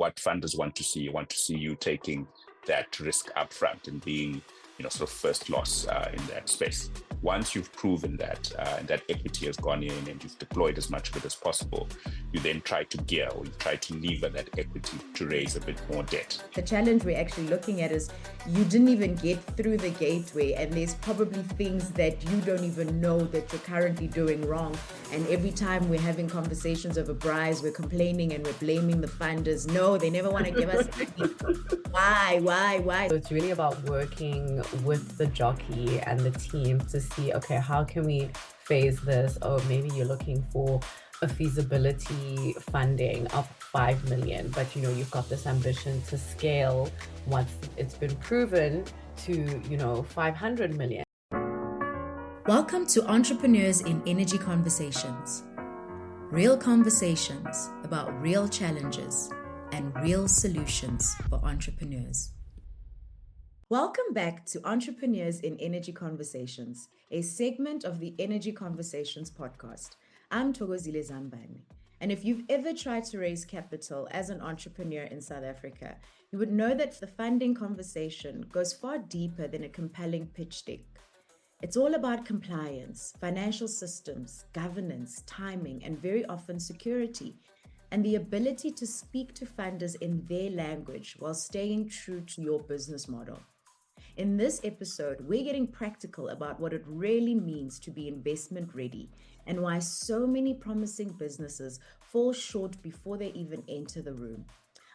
what funders want to see. You want to see you taking that risk upfront and being, sort of first loss in that space. Once you've proven that and that equity has gone in and you've deployed as much of it as possible, you then try to gear or you try to lever that equity to raise a bit more debt. The challenge we're actually looking at is you didn't even get through the gateway, and there's probably things that you don't even know that you're currently doing wrong. And every time we're having conversations over Bryce, we're complaining and we're blaming the funders. No, they never want to give us money. Why? So it's really about working with the jockey and the team to see, okay, how can we phase this? Or maybe you're looking for a feasibility funding of 5 million, but you've got this ambition to scale once it's been proven to 500 million. Welcome to Entrepreneurs in Energy Conversations. Real conversations about real challenges and real solutions for entrepreneurs. Welcome back to Entrepreneurs in Energy Conversations, a segment of the Energy Conversations podcast. I'm Thokozile Zambane, and if you've ever tried to raise capital as an entrepreneur in South Africa, you would know that the funding conversation goes far deeper than a compelling pitch deck. It's all about compliance, financial systems, governance, timing, and very often security, and the ability to speak to funders in their language while staying true to your business model. In this episode, we're getting practical about what it really means to be investment ready and why so many promising businesses fall short before they even enter the room.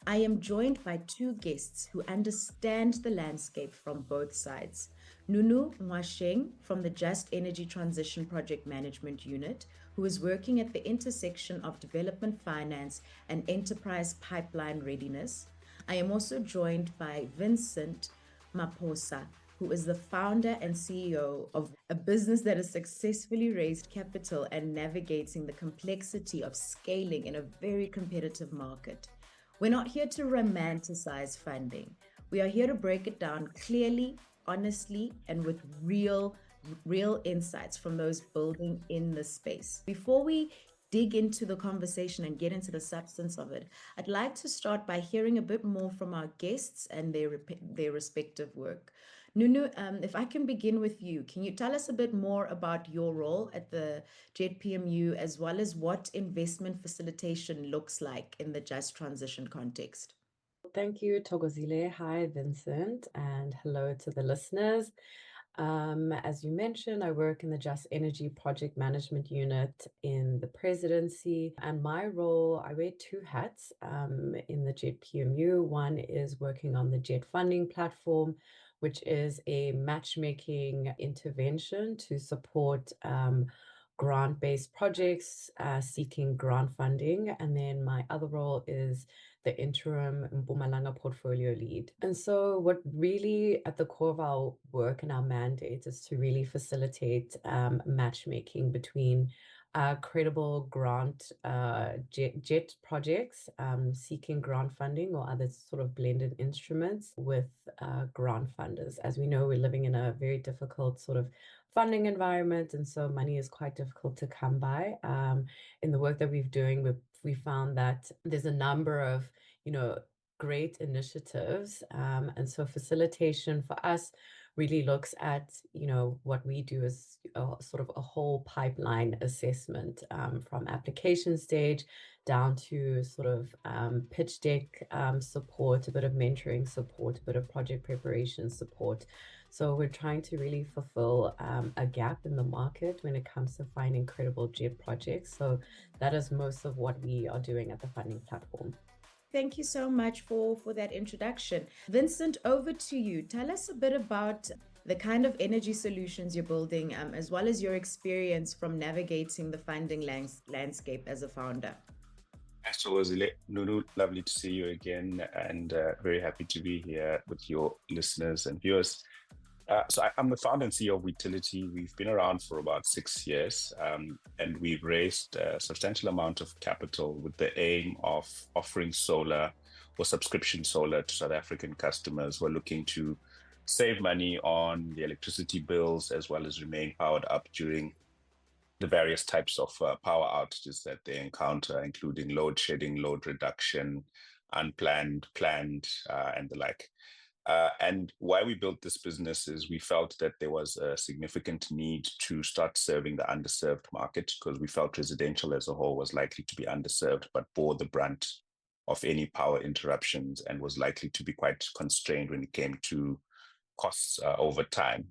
I am joined by two guests who understand the landscape from both sides. Nunu Ngoasheng from the Just Energy Transition Project Management Unit, who is working at the intersection of development finance and enterprise pipeline readiness. I am also joined by Vincent Maposa, who is the founder and CEO of a business that has successfully raised capital and navigating the complexity of scaling in a very competitive market. We're not here to romanticize funding. We are here to break it down clearly, honestly, and with real insights from those building in the space. Before we dig into the conversation and get into the substance of it, I'd like to start by hearing a bit more from our guests and their respective work. Nunu, if I can begin with you, can you tell us a bit more about your role at the JPMU as well as what investment facilitation looks like in the Just Transition context? Thank you, Thokozile. Hi, Vincent, and hello to the listeners. As you mentioned, I work in the Just Energy Project Management Unit in the presidency, and my role, I wear two hats in the JPMU. One is working on the JET funding platform, which is a matchmaking intervention to support grant-based projects seeking grant funding. And then my other role is the interim Mpumalanga portfolio lead. And so what really at the core of our work and our mandate is to really facilitate matchmaking between credible grant JET projects seeking grant funding or other sort of blended instruments with grant funders. As we know, we're living in a very difficult sort of funding environment, and so money is quite difficult to come by. In the work that we've doing, we found that there's a number of great initiatives, and so facilitation for us really looks at what we do is sort of a whole pipeline assessment from application stage down to sort of pitch deck support, a bit of mentoring support, a bit of project preparation support. So we're trying to really fulfill a gap in the market when it comes to finding credible JET projects. So that is most of what we are doing at the funding platform. Thank you so much for that introduction. Vincent, over to you. Tell us a bit about the kind of energy solutions you're building, as well as your experience from navigating the funding landscape as a founder. So, Nunu, lovely to see you again, and very happy to be here with your listeners and viewers. So I'm the founder and CEO of Wetility. We've been around for about 6 years, and we've raised a substantial amount of capital with the aim of offering solar or subscription solar to South African customers who are looking to save money on the electricity bills as well as remain powered up during the various types of power outages that they encounter, including load shedding, load reduction, unplanned, planned, and the like. And why we built this business is we felt that there was a significant need to start serving the underserved market, because we felt residential as a whole was likely to be underserved, but bore the brunt of any power interruptions and was likely to be quite constrained when it came to costs over time.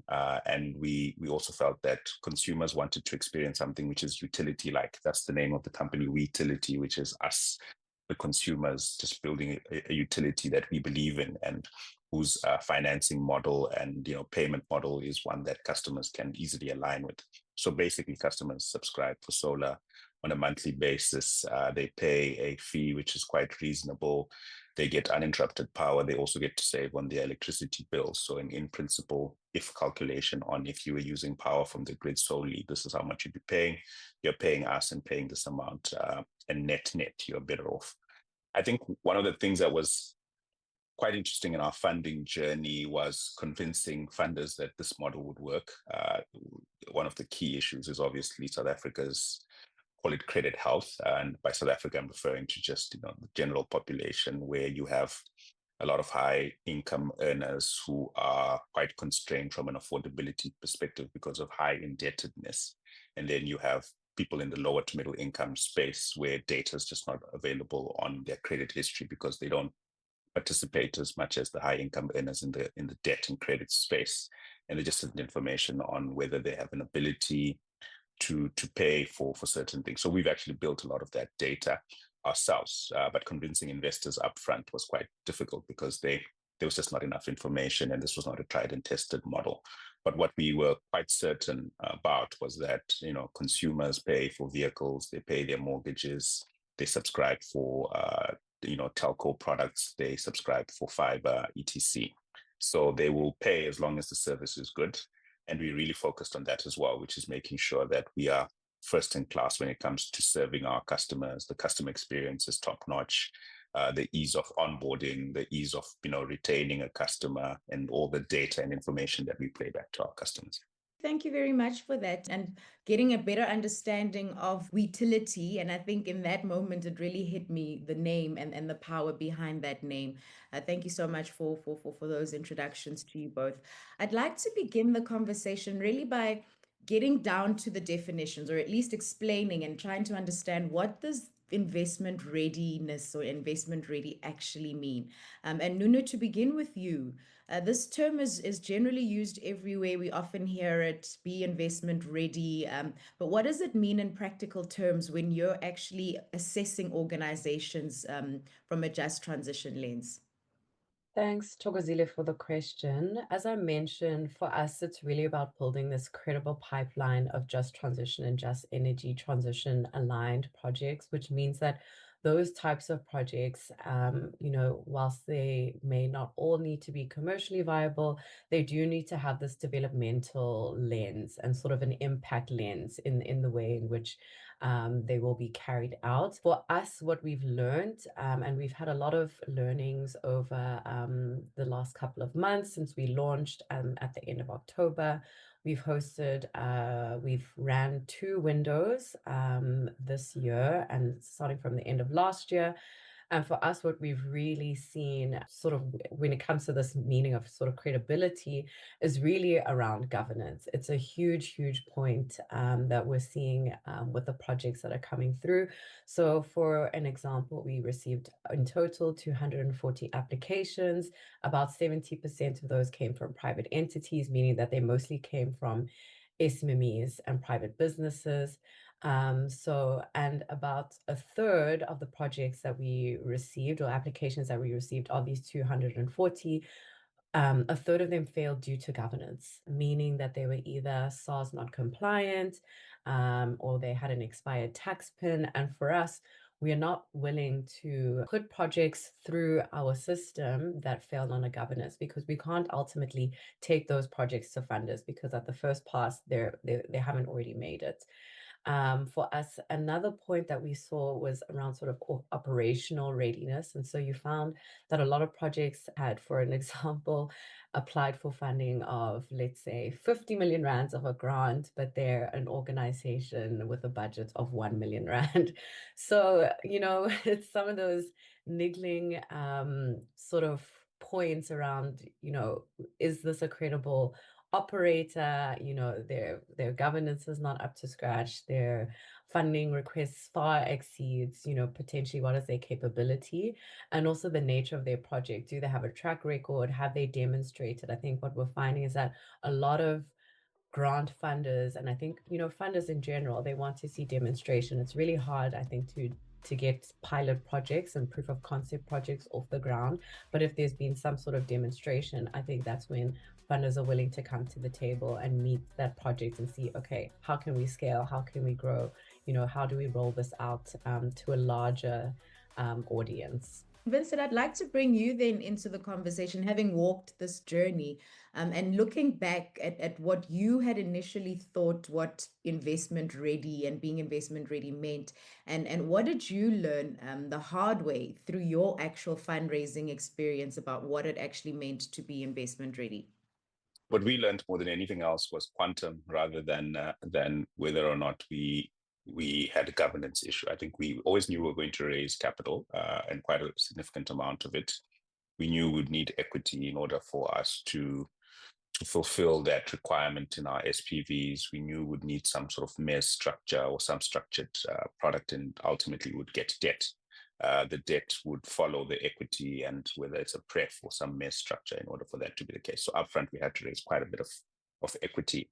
And we also felt that consumers wanted to experience something which is utility-like. That's the name of the company, Wetility, which is us, the consumers, just building a utility that we believe in, and whose financing model and payment model is one that customers can easily align with. So basically, customers subscribe for solar on a monthly basis. They pay a fee which is quite reasonable. They get uninterrupted power. They also get to save on their electricity bills. So in principle, if calculation on if you were using power from the grid solely, this is how much you'd be paying. You're paying us and paying this amount, and net, you're better off. I think one of the things that was quite interesting in our funding journey was convincing funders that this model would work. One of the key issues is obviously South Africa's, call it credit health. And by South Africa, I'm referring to just the general population, where you have a lot of high income earners who are quite constrained from an affordability perspective because of high indebtedness. And then you have people in the lower to middle income space where data is just not available on their credit history because they don't participate as much as the high income earners in the debt and credit space. And they just have information on whether they have an ability to pay for certain things. So we've actually built a lot of that data ourselves, but convincing investors upfront was quite difficult because there was just not enough information, and this was not a tried and tested model. But what we were quite certain about was that consumers pay for vehicles, they pay their mortgages, they subscribe for telco products, they subscribe for fiber, etc. So they will pay as long as the service is good. And we really focused on that as well, which is making sure that we are first in class when it comes to serving our customers. The customer experience is top notch. The ease of onboarding, the ease of retaining a customer, and all the data and information that we play back to our customers. Thank you very much for that, and getting a better understanding of Wetility. And I think in that moment, it really hit me, the name and the power behind that name. Thank you so much for those introductions to you both. I'd like to begin the conversation really by getting down to the definitions, or at least explaining and trying to understand, what does investment readiness or investment ready actually mean? And Nunu, to begin with you, this term is generally used everywhere. We often hear it, be investment ready. But what does it mean in practical terms when you're actually assessing organizations from a just transition lens? Thanks, Thokozile, for the question. As I mentioned, for us, it's really about building this credible pipeline of just transition and just energy transition aligned projects, which means that those types of projects, whilst they may not all need to be commercially viable, they do need to have this developmental lens and sort of an impact lens in the way in which they will be carried out. For us, what we've learned, and we've had a lot of learnings over the last couple of months since we launched at the end of October. We've ran 2 windows this year, and starting from the end of last year. And for us, what we've really seen sort of when it comes to this meaning of sort of credibility is really around governance. It's a huge, huge point that we're seeing with the projects that are coming through. So for an example, we received in total 240 applications. About 70% of those came from private entities, meaning that they mostly came from SMEs and private businesses. And about a third of the projects that we received, or applications that we received, of these 240, a third of them failed due to governance, meaning that they were either SARS not compliant, or they had an expired tax PIN. And for us, we are not willing to put projects through our system that failed on a governance, because we can't ultimately take those projects to funders, because at the first pass, they haven't already made it. For us, another point that we saw was around sort of operational readiness. And so you found that a lot of projects had, for an example, applied for funding of, let's say, 50 million rands of a grant, but they're an organization with a budget of 1 million rand. So, it's some of those niggling sort of points around, is this a credible operator? Their governance is not up to scratch. Their funding requests far exceeds, potentially what is their capability, and also the nature of their project. Do they have a track record? Have they demonstrated? I think what we're finding is that a lot of grant funders, and I think, funders in general, they want to see demonstration. It's really hard, I think, to get pilot projects and proof of concept projects off the ground. But if there's been some sort of demonstration, I think that's when funders are willing to come to the table and meet that project and see, okay, how can we scale? How can we grow? How do we roll this out to a larger audience? Vincent, I'd like to bring you then into the conversation, having walked this journey and looking back at what you had initially thought what investment ready and being investment ready meant. And what did you learn the hard way through your actual fundraising experience about what it actually meant to be investment ready? What we learned more than anything else was quantum rather than whether or not we had a governance issue. I think we always knew we were going to raise capital and quite a significant amount of it. We knew we'd need equity in order for us to fulfill that requirement in our SPVs. We knew we'd need some sort of MES structure or some structured product, and ultimately would get debt. The debt would follow the equity, and whether it's a pref or some MES structure in order for that to be the case. So upfront, we had to raise quite a bit of equity.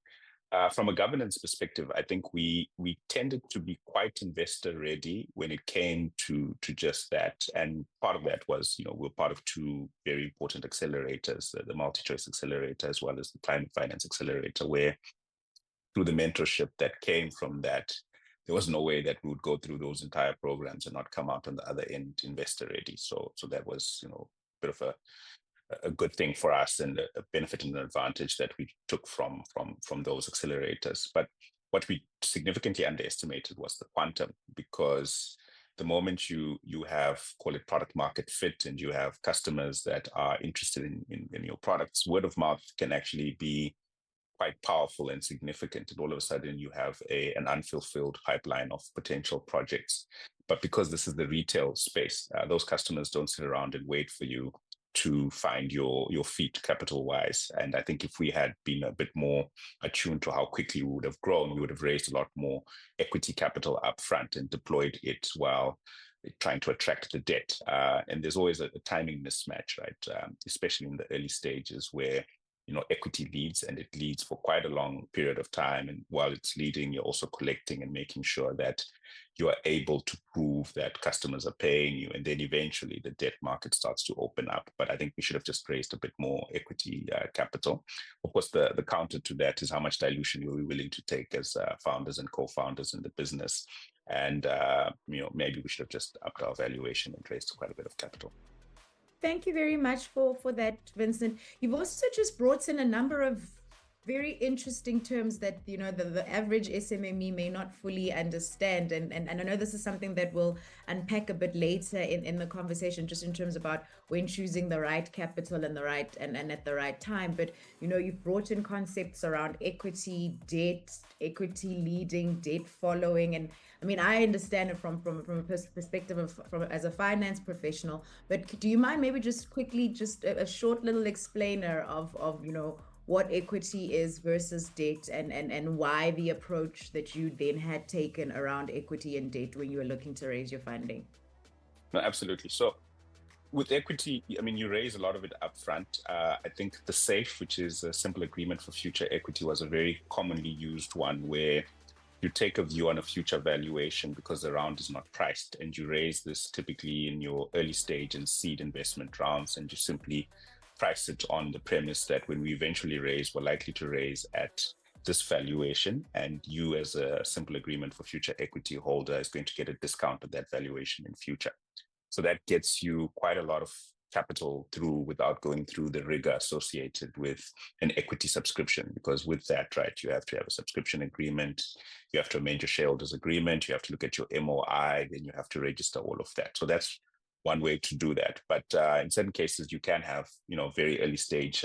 From a governance perspective, I think we tended to be quite investor ready when it came to just that. And part of that was, we're part of two very important accelerators, the multi-choice accelerator as well as the climate finance accelerator, where through the mentorship that came from that, there was no way that we would go through those entire programs and not come out on the other end investor ready. So that was, a bit of a good thing for us and a benefit and an advantage that we took from those accelerators. But what we significantly underestimated was the quantum, because the moment you have, call it product market fit, and you have customers that are interested in your products, word of mouth can actually be quite powerful and significant. And all of a sudden you have an unfulfilled pipeline of potential projects. But because this is the retail space, those customers don't sit around and wait for you to find your feet capital wise. And I think if we had been a bit more attuned to how quickly we would have grown, we would have raised a lot more equity capital up front and deployed it while trying to attract the debt. And there's always a timing mismatch, right? Especially in the early stages where equity leads, and it leads for quite a long period of time. And while it's leading, you're also collecting and making sure that you are able to prove that customers are paying you. And then eventually the debt market starts to open up. But I think we should have just raised a bit more equity capital. Of course, the counter to that is how much dilution you're willing to take as founders and co-founders in the business. And, maybe we should have just upped our valuation and raised quite a bit of capital. Thank you very much for that, Vincent. You've also just brought in a number of very interesting terms that the average SMME may not fully understand, and I know this is something that we'll unpack a bit later in the conversation, just in terms about when choosing the right capital and at the right time. But you've brought in concepts around equity, debt, equity leading, debt following, and I mean, I understand it from a perspective of as a finance professional. But do you mind maybe just quickly just a short little explainer of what equity is versus debt, and why the approach that you then had taken around equity and debt when you were looking to raise your funding? No, absolutely. So with equity, I mean, you raise a lot of it up front. I think the SAFE, which is a simple agreement for future equity, was a very commonly used one, where you take a view on a future valuation because the round is not priced, and you raise this typically in your early stage and seed investment rounds, and you simply price it on the premise that when we eventually raise, we're likely to raise at this valuation, and you as a simple agreement for future equity holder is going to get a discount of that valuation in future. So that gets you quite a lot of capital through without going through the rigor associated with an equity subscription. Because with that, right, you have to have a subscription agreement, you have to amend your shareholders agreement, you have to look at your MOI, then you have to register all of that. So that's one way to do that. But in certain cases, you can have, very early stage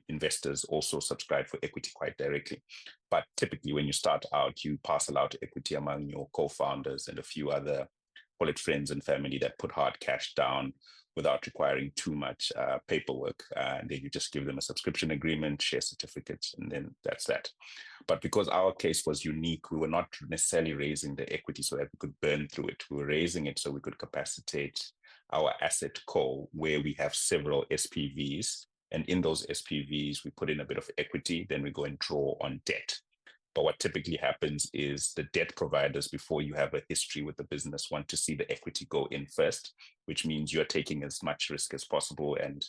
investors also subscribe for equity quite directly. But typically, when you start out, you parcel out equity among your co-founders and a few other, call it friends and family, that put hard cash down without requiring too much paperwork. And then you just give them a subscription agreement, share certificates, and then that's that. But because our case was unique, we were not necessarily raising the equity so that we could burn through it. We were raising it so we could capacitate our asset co, where we have several SPVs. And in those SPVs, we put in a bit of equity, then we go and draw on debt. But what typically happens is the debt providers, before you have a history with the business, want to see the equity go in first, which means you're taking as much risk as possible and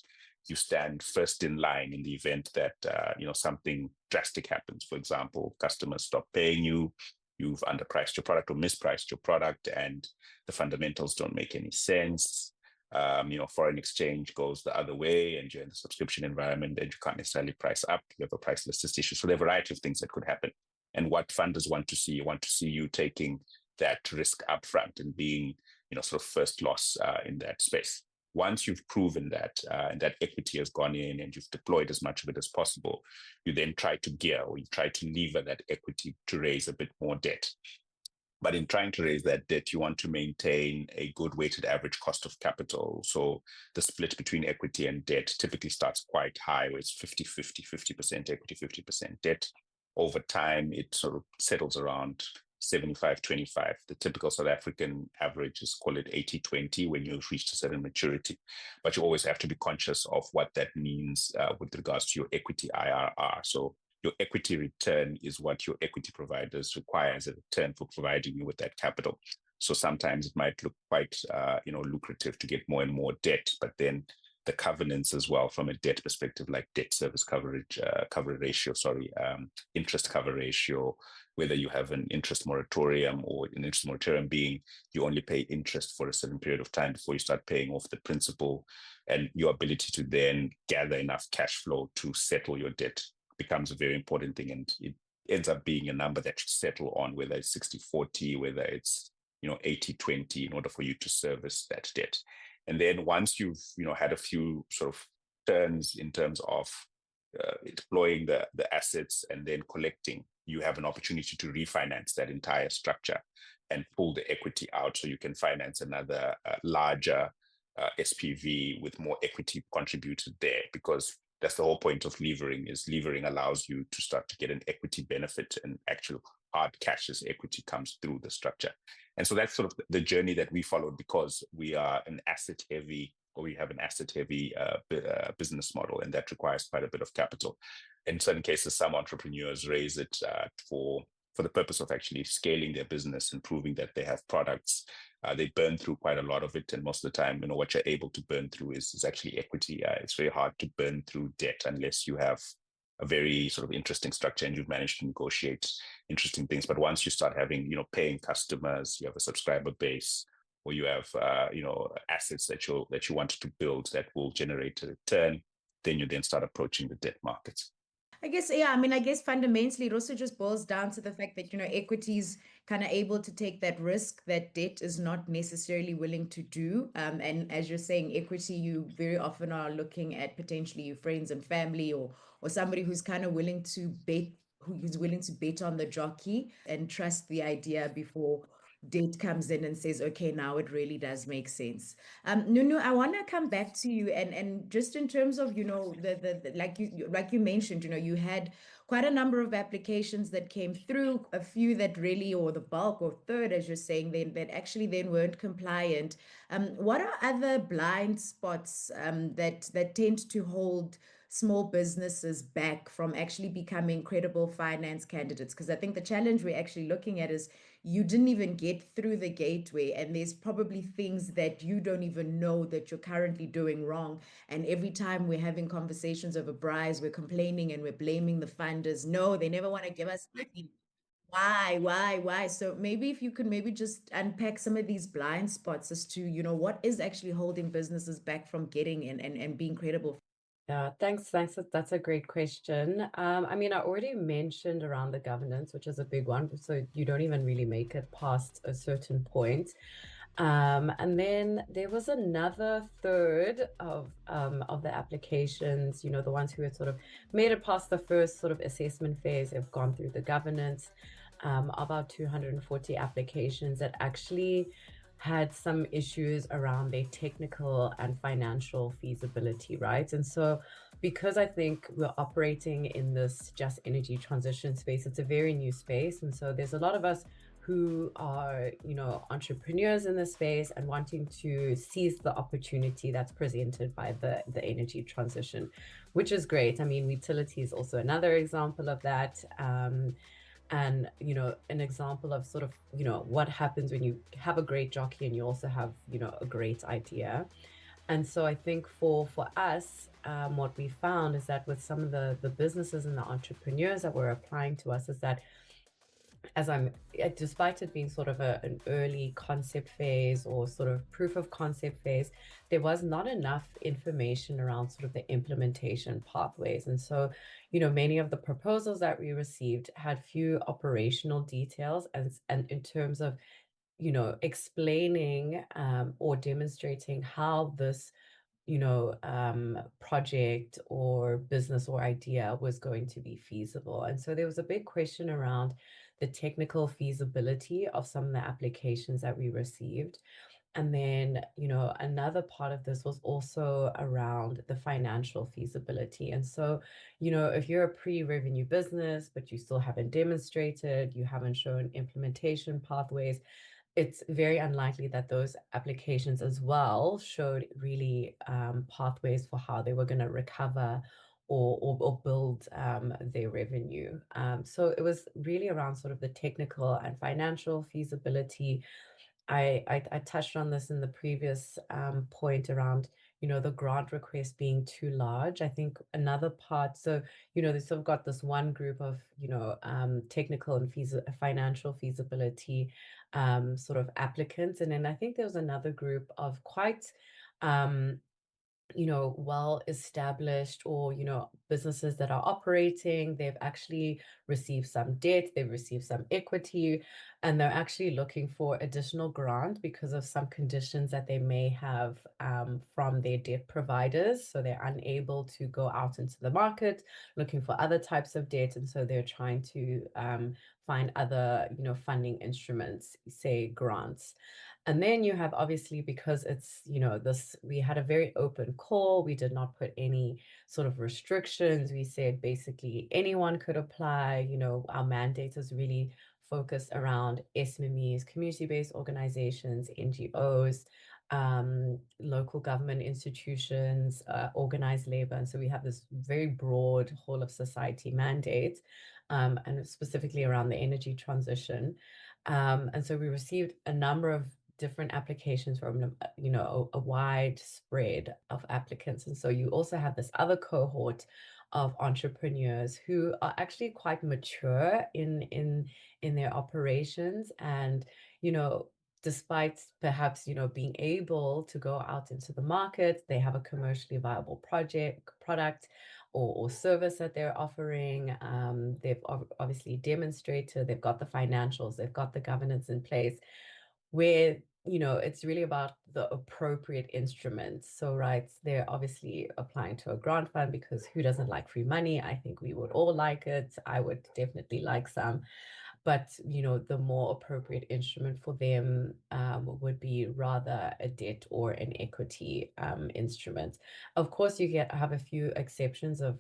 you stand first in line in the event that something drastic happens. For example, customers stop paying you, you've underpriced your product or mispriced your product, and the fundamentals don't make any sense. Foreign exchange goes the other way and you're in the subscription environment and you can't necessarily price up. You have a price elasticity issue. So there are a variety of things that could happen. And what funders want to see you taking that risk up front and being, sort of first loss in that space. Once you've proven that and that equity has gone in and you've deployed as much of it as possible, you then try to gear or you try to lever that equity to raise a bit more debt. But in trying to raise that debt, you want to maintain a good weighted average cost of capital. So the split between equity and debt typically starts quite high, where it's 50-50, 50% equity, 50% debt. Over time, it sort of settles around 75-25. The typical South African average is, call it 80-20 when you've reached a certain maturity. But you always have to be conscious of what that means with regards to your equity IRR. So your equity return is what your equity providers require as a return for providing you with that capital. So sometimes it might look quite, lucrative to get more and more debt, but then the covenants as well from a debt perspective, like debt service coverage, interest cover ratio, whether you have an interest moratorium or an interest moratorium being you only pay interest for a certain period of time before you start paying off the principal, and your ability to then gather enough cash flow to settle your debt becomes a very important thing. And it ends up being a number that you settle on, whether it's 60-40, whether it's 80-20, in order for you to service that debt. And then once you've had a few sort of turns in terms of deploying the assets and then collecting, you have an opportunity to refinance that entire structure and pull the equity out so you can finance another larger SPV with more equity contributed there, because that's the whole point of levering. Is levering allows you to start to get an equity benefit and actual hard cash as equity comes through the structure. And so that's sort of the journey that we followed, because we are an asset heavy, or we have an asset heavy business model, and that requires quite a bit of capital. In certain cases, some entrepreneurs raise it for the purpose of actually scaling their business and proving that they have products. They burn through quite a lot of it. And most of the time, what you're able to burn through is actually equity. It's very hard to burn through debt unless you have a very sort of interesting structure and you've managed to negotiate interesting things. But once you start having, paying customers, you have a subscriber base, or you have, assets that you want to build that will generate a return, then you then start approaching the debt markets. I guess, yeah, I guess fundamentally it also just boils down to the fact that, equity is kind of able to take that risk that debt is not necessarily willing to do. And as you're saying, equity, you very often are looking at potentially your friends and family, or somebody who's kind of willing to bet on the jockey and trust the idea before debt comes in and says, okay, now it really does make sense. Nunu, I want to come back to you and just in terms of, the like you mentioned, you had quite a number of applications that came through, a few that really, or the bulk or third, as you're saying, that actually then weren't compliant. What are other blind spots that tend to hold small businesses back from actually becoming credible finance candidates? Because I think the challenge we're actually looking at is you didn't even get through the gateway, and there's probably things that you don't even know that you're currently doing wrong. And every time we're having conversations over BRISE, we're complaining and we're blaming the funders. No, they never want to give us money. Why? So maybe if you could maybe just unpack some of these blind spots as to, what is actually holding businesses back from getting in and being credible. Yeah, thanks. That's a great question. I mean, I already mentioned around the governance, which is a big one. So you don't even really make it past a certain point. And then there was another third of the applications, the ones who had sort of made it past the first sort of assessment phase, have gone through the governance, about 240 applications that actually had some issues around their technical and financial feasibility, right? And so because I think we're operating in this just energy transition space, it's a very new space. And so there's a lot of us who are, entrepreneurs in this space and wanting to seize the opportunity that's presented by the energy transition, which is great. I mean, Wetility is also another example of that. And an example of sort of what happens when you have a great jockey and you also have a great idea. And so I think for us, what we found is that with some of the businesses and the entrepreneurs that were applying to us is that despite it being sort of an early concept phase or sort of proof of concept phase, there was not enough information around sort of the implementation pathways. And so, many of the proposals that we received had few operational details and in terms of, explaining or demonstrating how this project or business or idea was going to be feasible. And so there was a big question around the technical feasibility of some of the applications that we received. And then, another part of this was also around the financial feasibility. And so, if you're a pre-revenue business, but you still haven't demonstrated, you haven't shown implementation pathways, it's very unlikely that those applications as well showed really pathways for how they were going to recover or build their revenue. So it was really around sort of the technical and financial feasibility. I touched on this in the previous point around, the grant request being too large. I think another part, so, they sort of got this one group of, technical and financial feasibility sort of applicants. And then I think there was another group of quite well established or, businesses that are operating. They've actually received some debt, they've received some equity, and they're actually looking for additional grant because of some conditions that they may have from their debt providers. So they're unable to go out into the market looking for other types of debt. And so they're trying to find other, funding instruments, say grants. And then you have obviously, because it's, we had a very open call. We did not put any sort of restrictions. We said basically anyone could apply. Our mandate is really focused around SMMEs, community-based organizations, NGOs, local government institutions, organized labor. And so we have this very broad whole of society mandate, and specifically around the energy transition. And so we received a number of different applications from, a wide spread of applicants. And so you also have this other cohort of entrepreneurs who are actually quite mature in their operations. And, despite perhaps, being able to go out into the market, they have a commercially viable product or service that they're offering. They've obviously demonstrated, they've got the financials, they've got the governance in place, where it's really about the appropriate instruments. So, right, they're obviously applying to a grant fund because who doesn't like free money? I think we would all like it. I would definitely like some. But, the more appropriate instrument for them would be rather a debt or an equity instrument. Of course, you have a few exceptions of,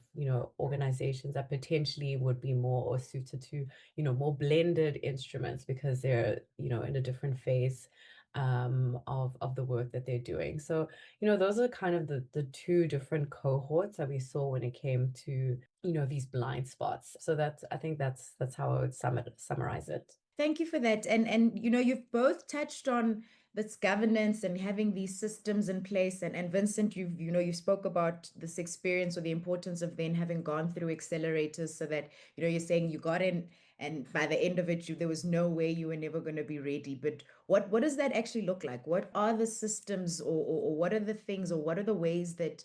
organizations that potentially would be more suited to, more blended instruments because they're, in a different phase of the work that they're doing. So, those are kind of the two different cohorts that we saw when it came to, these blind spots. So I think that's how I would summarize it. Thank you for that. And you've both touched on this governance and having these systems in place. And Vincent, you spoke about this experience or the importance of then having gone through accelerators so that, you're saying you got in and by the end of it, there was no way you were never going to be ready. But what does that actually look like? What are the systems, or what are the things, or what are the ways that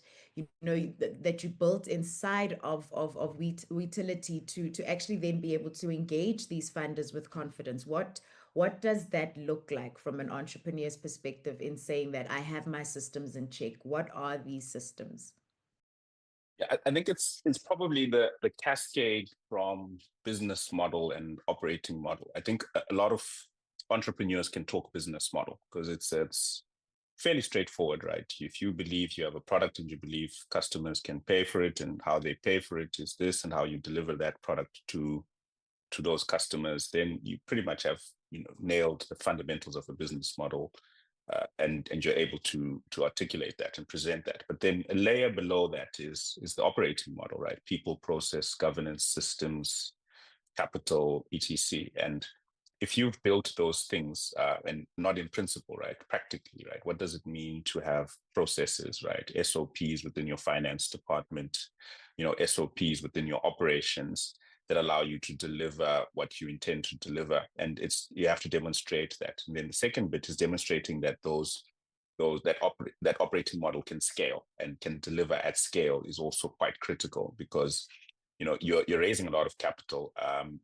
that you built inside of Wetility to actually then be able to engage these funders with confidence? What does that look like from an entrepreneur's perspective in saying that I have my systems in check? What are these systems? Yeah, I think it's probably the cascade from business model and operating model. I think a lot of entrepreneurs can talk business model because it's fairly straightforward, right? If you believe you have a product and you believe customers can pay for it, and how they pay for it is this, and how you deliver that product to those customers, then you pretty much have nailed the fundamentals of a business model, and you're able to articulate that and present that. But then a layer below that is the operating model, right? People, process, governance, systems, capital, etc. And if you've built those things, and not in principle, right, practically, right, what does it mean to have processes, right, SOPs within your finance department, SOPs within your operations that allow you to deliver what you intend to deliver? And you have to demonstrate that. And then the second bit is demonstrating that that operating model can scale and can deliver at scale is also quite critical, because you're raising a lot of capital.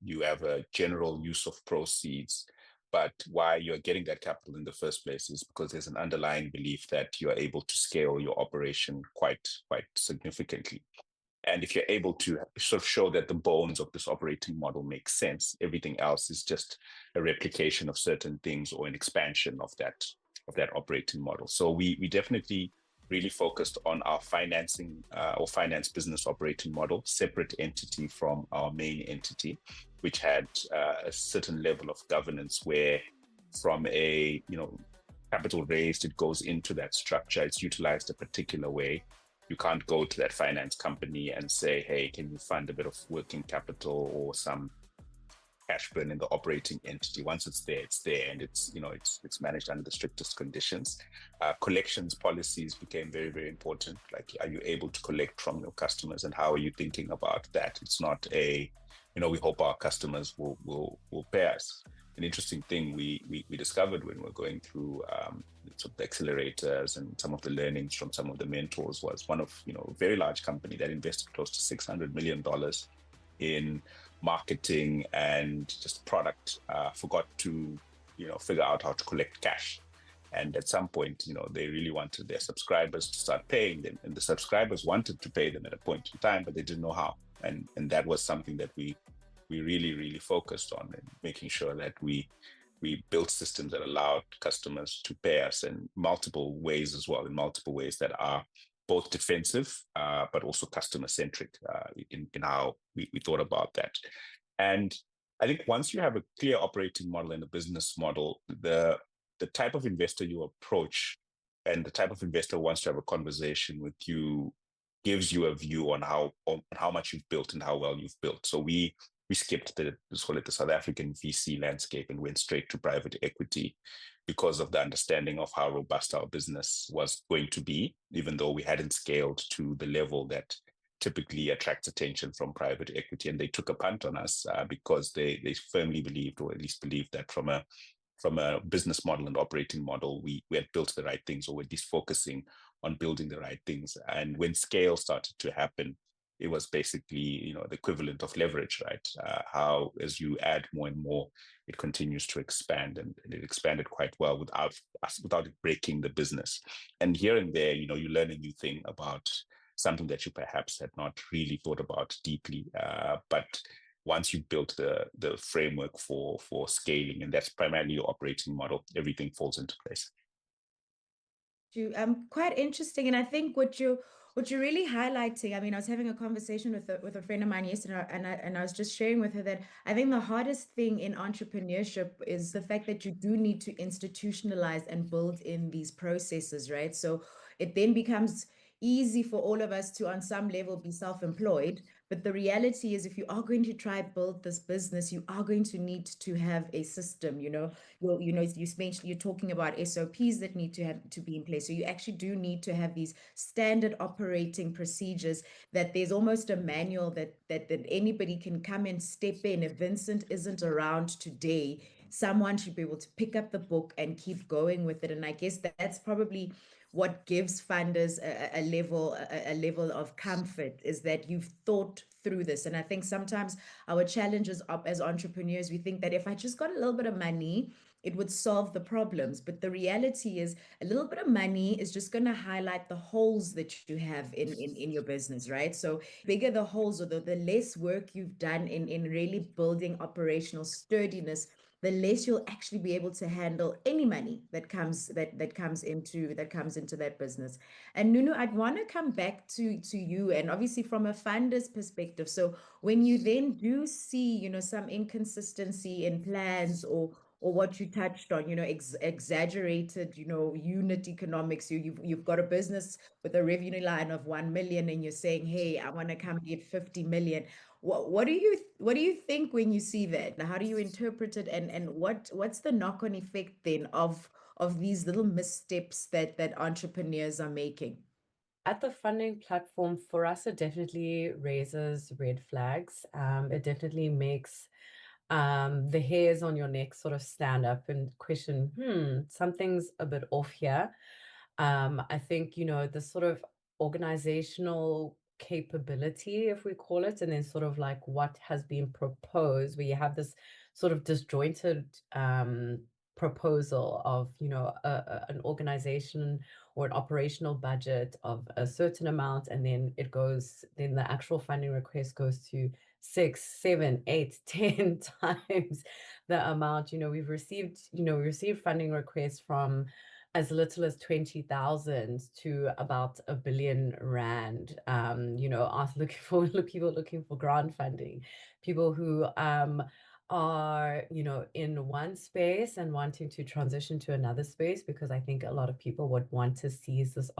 You have a general use of proceeds, but why you're getting that capital in the first place is because there's an underlying belief that you're able to scale your operation quite significantly. And if you're able to sort of show that the bones of this operating model make sense, everything else is just a replication of certain things or an expansion of that operating model. So we definitely really focused on our financing or finance business operating model, separate entity from our main entity, which had a certain level of governance where from a capital raised, it goes into that structure, it's utilized a particular way. You can't go to that finance company and say, hey, can you fund a bit of working capital or some cash burn in the operating entity? Once it's there, and it's managed under the strictest conditions. Collections policies became very, very important. Like, are you able to collect from your customers, and how are you thinking about that? It's not we hope our customers will pay us. An interesting thing we discovered when we're going through sort of the accelerators and some of the learnings from some of the mentors was one of a very large company that invested close to $600 million in marketing and just product, forgot to figure out how to collect cash. And at some point, they really wanted their subscribers to start paying them, and the subscribers wanted to pay them at a point in time, but they didn't know how. And that was something that we really, really focused on, and making sure that we built systems that allowed customers to pay us in multiple ways as well, in multiple ways that are both defensive, but also customer-centric in how we thought about that. And I think once you have a clear operating model and a business model, the type of investor you approach and the type of investor who wants to have a conversation with you gives you a view on how much you've built and how well you've built. So we skipped let's call it the South African VC landscape and went straight to private equity because of the understanding of how robust our business was going to be, even though we hadn't scaled to the level that typically attracts attention from private equity. And they took a punt on us because they firmly believed, or at least believed, that from a business model and operating model, we had built the right things, or at least focusing on building the right things. And when scale started to happen, it was basically, the equivalent of leverage, right? How as you add more and more, it continues to expand, and it expanded quite well without it breaking the business. And here and there, you learn a new thing about something that you perhaps had not really thought about deeply. But once you built the framework for scaling, and that's primarily your operating model, everything falls into place. Quite interesting, and I think what you're really highlighting. I mean, I was having a conversation with a friend of mine yesterday, and I was just sharing with her that I think the hardest thing in entrepreneurship is the fact that you do need to institutionalize and build in these processes, right? So it then becomes easy for all of us to, on some level, be self-employed. But the reality is, if you are going to try build this business, you are going to need to have a system. Well, you mentioned, you're talking about SOPs that need to have to be in place. So you actually do need to have these standard operating procedures, that there's almost a manual that anybody can come and step in. If Vincent isn't around today, someone should be able to pick up the book and keep going with it. And I guess that's probably what gives funders a level of comfort, is that you've thought through this. And I think sometimes our challenges as entrepreneurs, we think that if I just got a little bit of money, it would solve the problems. But the reality is, a little bit of money is just going to highlight the holes that you have in your business, right? So bigger the holes, or the less work you've done in really building operational sturdiness, the less you'll actually be able to handle any money that comes into that business. And Nunu, I'd want to come back to you, and obviously from a funder's perspective. So when you then do see, some inconsistency in plans, or what you touched on, exaggerated, unit economics. You've got a business with a revenue line of 1 million, and you're saying, hey, I want to come get 50 million. What do you think when you see that? How do you interpret it, and what's the knock-on effect then of these little missteps that entrepreneurs are making? At the funding platform, for us, it definitely raises red flags. It definitely makes the hairs on your neck sort of stand up and question, something's a bit off here. I think, the sort of organizational capability, if we call it, and then sort of like what has been proposed, where you have this sort of disjointed proposal of, an organization or an operational budget of a certain amount, and then then the actual funding request goes to 6, 7, 8, 10 times the amount. We received funding requests from as little as 20,000 to about R1 billion. Us people looking for grant funding, people who are, in one space and wanting to transition to another space, because I think a lot of people would want to seize this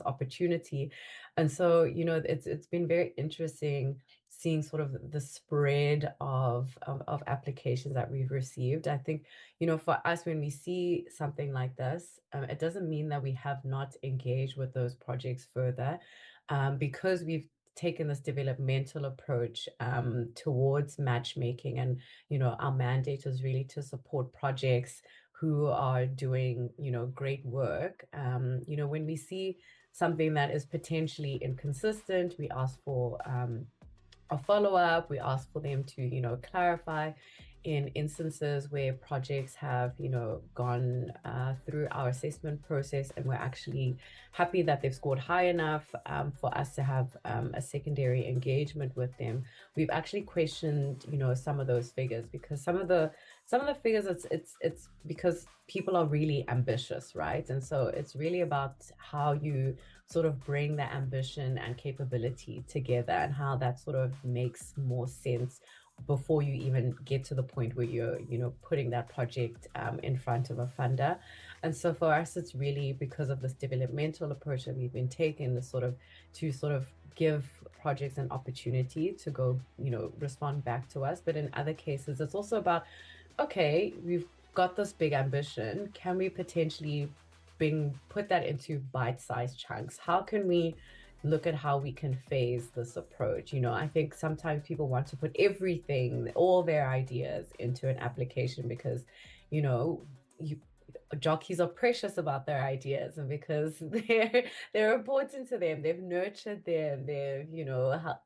opportunity. And so, it's been very interesting seeing sort of the spread of applications that we've received. I think, for us, when we see something like this, it doesn't mean that we have not engaged with those projects further, because we've taken this developmental approach towards matchmaking. And, our mandate is really to support projects who are doing, great work. When we see something that is potentially inconsistent, we ask for a follow-up. We ask for them to, clarify. In instances where projects have, gone through our assessment process, and we're actually happy that they've scored high enough for us to have a secondary engagement with them, we've actually questioned, some of those figures, because some of the figures, it's because people are really ambitious, right? And so it's really about how you sort of bring the ambition and capability together, and how that sort of makes more sense before you even get to the point where you're, putting that project in front of a funder. And so for us, it's really because of this developmental approach that we've been taking, to give projects an opportunity to go, respond back to us. But in other cases, it's also about, okay, we've got this big ambition. Can we potentially put that into bite-sized chunks? How can we look at how we can phase this approach? I think sometimes people want to put everything, all their ideas, into an application, because, jockeys are precious about their ideas, and because they're important to them. They've nurtured them. They've,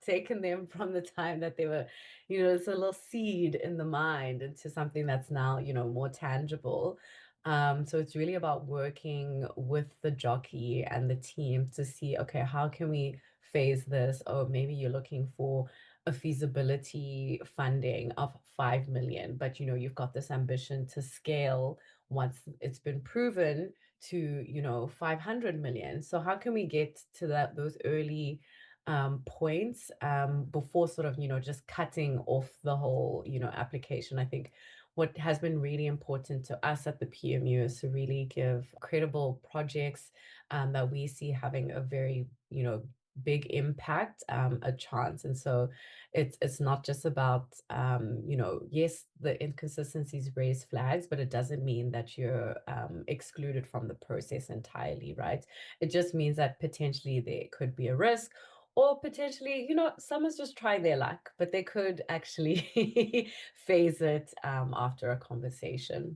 taken them from the time that they were, it's a little seed in the mind, into something that's now, more tangible. So it's really about working with the jockey and the team to see, okay, how can we phase this? Or maybe you're looking for a feasibility funding of 5 million, but you've got this ambition to scale once it's been proven to 500 million. So how can we get to those early points before sort of just cutting off the whole application? I think what has been really important to us at the PMU is to really give credible projects that we see having a very, big impact, a chance. And so it's not just about, yes, the inconsistencies raise flags, but it doesn't mean that you're excluded from the process entirely, right? It just means that potentially there could be a risk, or potentially, someone's just trying their luck, but they could actually phase it after a conversation.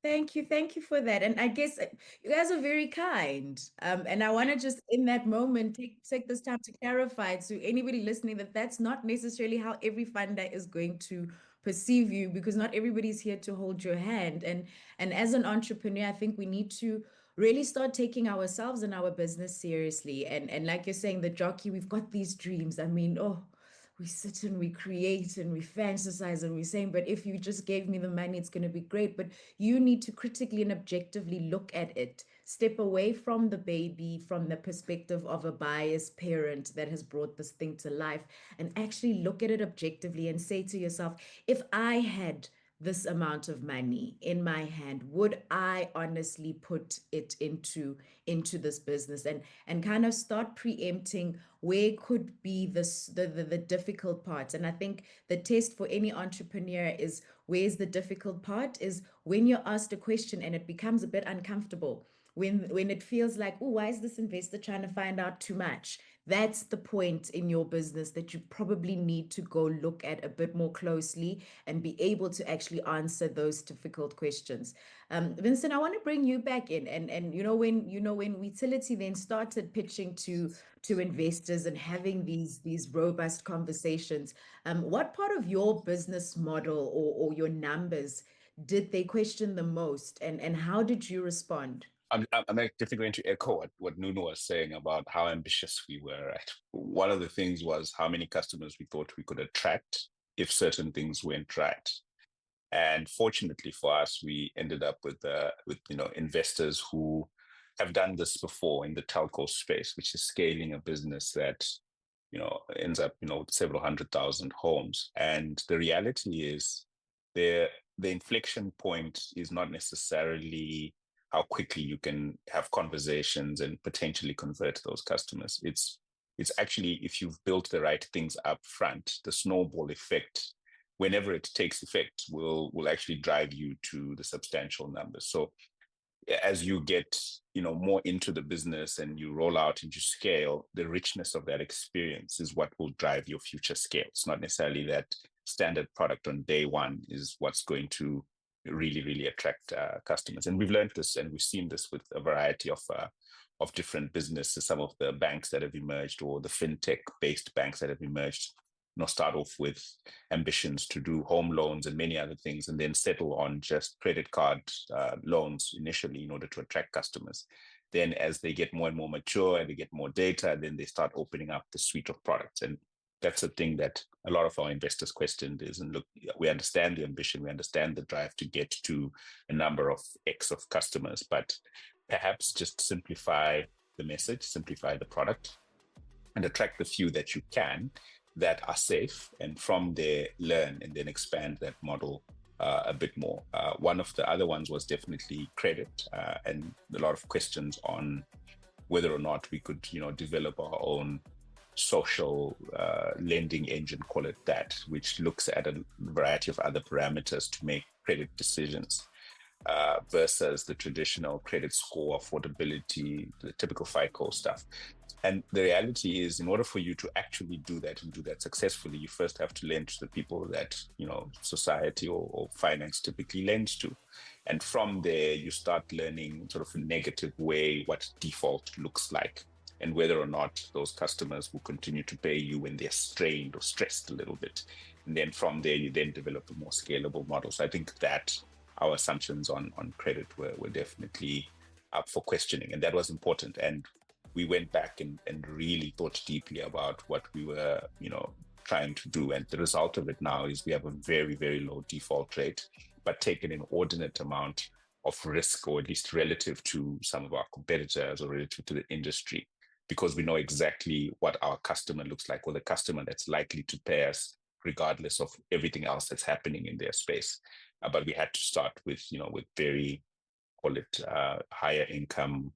Thank you. Thank you for that. And I guess you guys are very kind. And I want to just in that moment take this time to clarify to anybody listening that that's not necessarily how every funder is going to perceive you, because not everybody's here to hold your hand. And as an entrepreneur, I think we need to really start taking ourselves and our business seriously. And like you're saying, the jockey, we've got these dreams. I mean, oh, we sit and we create and we fantasize and we're saying, but if you just gave me the money, it's going to be great. But you need to critically and objectively look at it. Step away from the baby, from the perspective of a biased parent that has brought this thing to life, and actually look at it objectively and say to yourself, if I had this amount of money in my hand, would I honestly put it into this business, and kind of start preempting where could be the difficult parts. And I think the test for any entrepreneur is, where's the difficult part, is when you're asked a question and it becomes a bit uncomfortable, when it feels like, oh, why is this investor trying to find out too much? That's the point in your business that you probably need to go look at a bit more closely and be able to actually answer those difficult questions. Vincent, I want to bring you back in, and when Wetility then started pitching to investors and having these robust conversations, what part of your business model or your numbers did they question the most, and how did you respond? I'm definitely going to echo what Nunu was saying about how ambitious we were. Right? One of the things was how many customers we thought we could attract if certain things went right. And fortunately for us, we ended up with investors who have done this before in the telco space, which is scaling a business that ends up with several 100,000 homes. And the reality is, the inflection point is not necessarily how quickly you can have conversations and potentially convert those customers. It's actually, if you've built the right things up front, the snowball effect, whenever it takes effect, will actually drive you to the substantial numbers. So as you get more into the business and you roll out and you scale, the richness of that experience is what will drive your future scale. It's not necessarily that standard product on day one is what's going to really, really attract customers. And we've learned this, and we've seen this with a variety of different businesses. Some of the banks that have emerged, or the fintech-based banks that have emerged, start off with ambitions to do home loans and many other things, and then settle on just credit card loans initially in order to attract customers. Then as they get more and more mature and they get more data, then they start opening up the suite of products. And that's the thing that a lot of our investors questioned is, and look, we understand the ambition, we understand the drive to get to a number of X of customers, but perhaps just simplify the message, simplify the product, and attract the few that you can, that are safe, and from there learn and then expand that model a bit more. One of the other ones was definitely credit, and a lot of questions on whether or not we could develop our own social lending engine, call it that, which looks at a variety of other parameters to make credit decisions, versus the traditional credit score, affordability, the typical FICO stuff. And the reality is, in order for you to actually do that and do that successfully, you first have to lend to the people that society or finance typically lends to. And from there, you start learning sort of a negative way what default looks like, and whether or not those customers will continue to pay you when they're strained or stressed a little bit. And then from there, you then develop a more scalable model. So I think that our assumptions on credit were definitely up for questioning, and that was important. And we went back and really thought deeply about what we were, trying to do. And the result of it now is we have a very, very low default rate, but take an inordinate amount of risk, or at least relative to some of our competitors or relative to the industry, because we know exactly what our customer looks like, or the customer that's likely to pay us regardless of everything else that's happening in their space. but we had to start with, with very, call it higher income,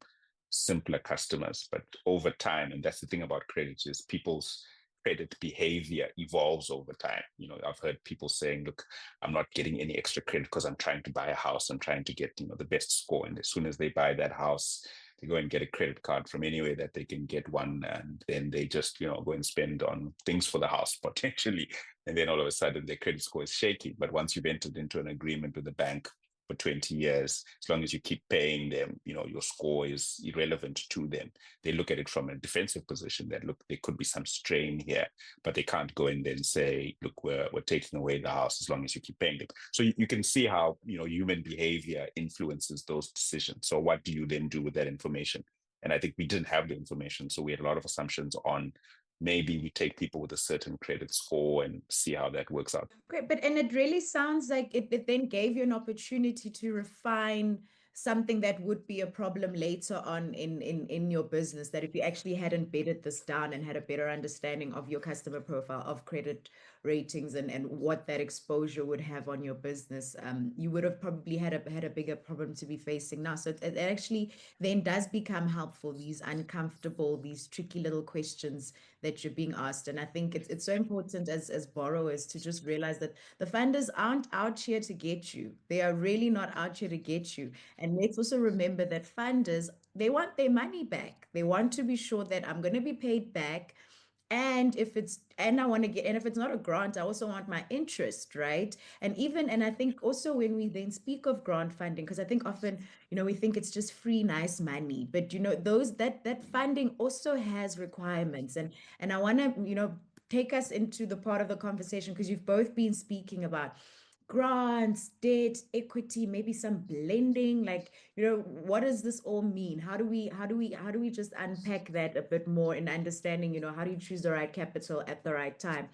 simpler customers. But over time, and that's the thing about credit, is people's credit behavior evolves over time. I've heard people saying, look, I'm not getting any extra credit because I'm trying to buy a house. I'm trying to get, the best score. And as soon as they buy that house, they go and get a credit card from anywhere that they can get one. And then they just, go and spend on things for the house potentially. And then all of a sudden their credit score is shaky. But once you've entered into an agreement with the bank for 20 years, as long as you keep paying them, your score is irrelevant to them. They look at it from a defensive position that, look, there could be some strain here, but they can't go in there and say, look, we're taking away the house as long as you keep paying them. So you can see how, human behavior influences those decisions. So what do you then do with that information? And I think we didn't have the information. So we had a lot of assumptions on, maybe we take people with a certain credit score and see how that works out. Great, and it really sounds like it then gave you an opportunity to refine something that would be a problem later on in your business, that if you actually hadn't bedded this down and had a better understanding of your customer profile, of credit ratings, and what that exposure would have on your business, you would have probably had a bigger problem to be facing now. So it actually then does become helpful, these uncomfortable, these tricky little questions that you're being asked. And I think it's so important as borrowers to just realize that the funders aren't out here to get you. They are really not out here to get you. And let's also remember that funders, they want their money back. They want to be sure that I'm going to be paid back. And if it's not a grant, I also want my interest, right? And I think also when we then speak of grant funding, because I think often, we think it's just free, nice money, but that funding also has requirements. And I want to, take us into the part of the conversation, because you've both been speaking about grants, debt, equity, maybe some blending. Like, what does this all mean? How do we just unpack that a bit more in understanding, how do you choose the right capital at the right time?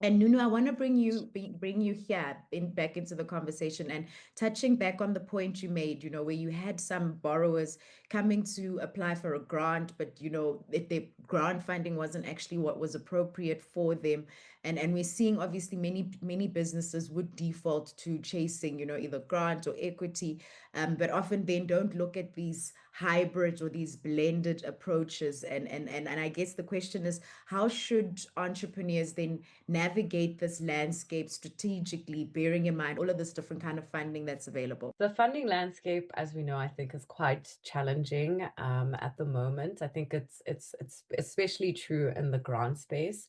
And Nunu, I want to bring you here back into the conversation, and touching back on the point you made, where you had some borrowers coming to apply for a grant, but if the grant funding wasn't actually what was appropriate for them. And we're seeing obviously many businesses would default to chasing, either grant or equity, but often then don't look at these hybrids or these blended approaches. And I guess the question is, how should entrepreneurs then navigate this landscape strategically, bearing in mind all of this different kind of funding that's available? The funding landscape, as we know, I think is quite challenging at the moment. I think it's especially true in the grant space,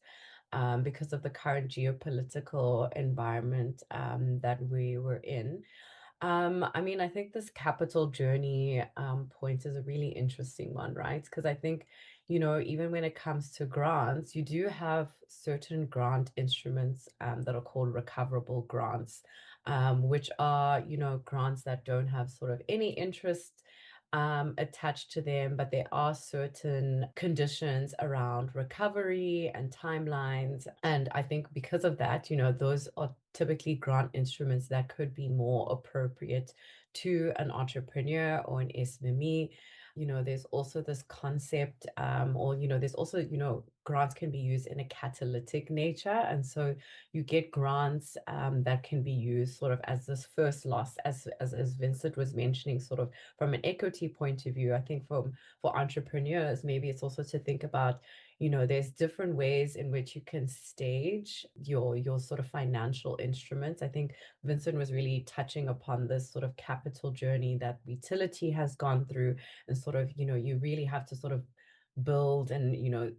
because of the current geopolitical environment that we were in. I think this capital journey point is a really interesting one, right? Because I think, even when it comes to grants, you do have certain grant instruments that are called recoverable grants, which are, grants that don't have sort of any interest attached to them, but there are certain conditions around recovery and timelines. And I think because of that, those are typically grant instruments that could be more appropriate to an entrepreneur or an SME. There's also this concept, there's also, grants can be used in a catalytic nature. And so you get grants that can be used sort of as this first loss, as Vincent was mentioning, sort of from an equity point of view. I think for entrepreneurs, maybe it's also to think about, there's different ways in which you can stage your sort of financial instruments. I think Vincent was really touching upon this sort of capital journey that Wetility has gone through, and sort of, you really have to sort of build and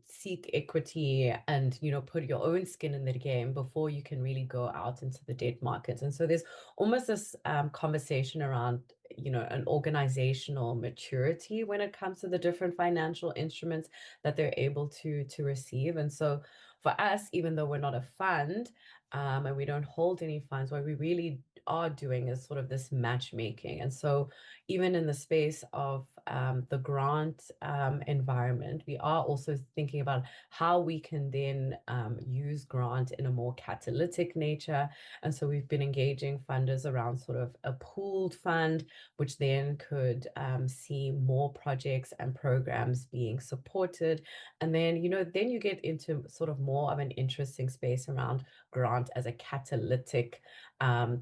seek equity and put your own skin in the game before you can really go out into the debt markets. And so there's almost this conversation around an organizational maturity when it comes to the different financial instruments that they're able to receive. And so for us, even though we're not a fund and we don't hold any funds, what we really are doing is sort of this matchmaking. And so even in the space of the grant environment, we are also thinking about how we can then use grant in a more catalytic nature. And so we've been engaging funders around sort of a pooled fund, which then could see more projects and programs being supported. And then, then you get into sort of more of an interesting space around grant grant as a catalytic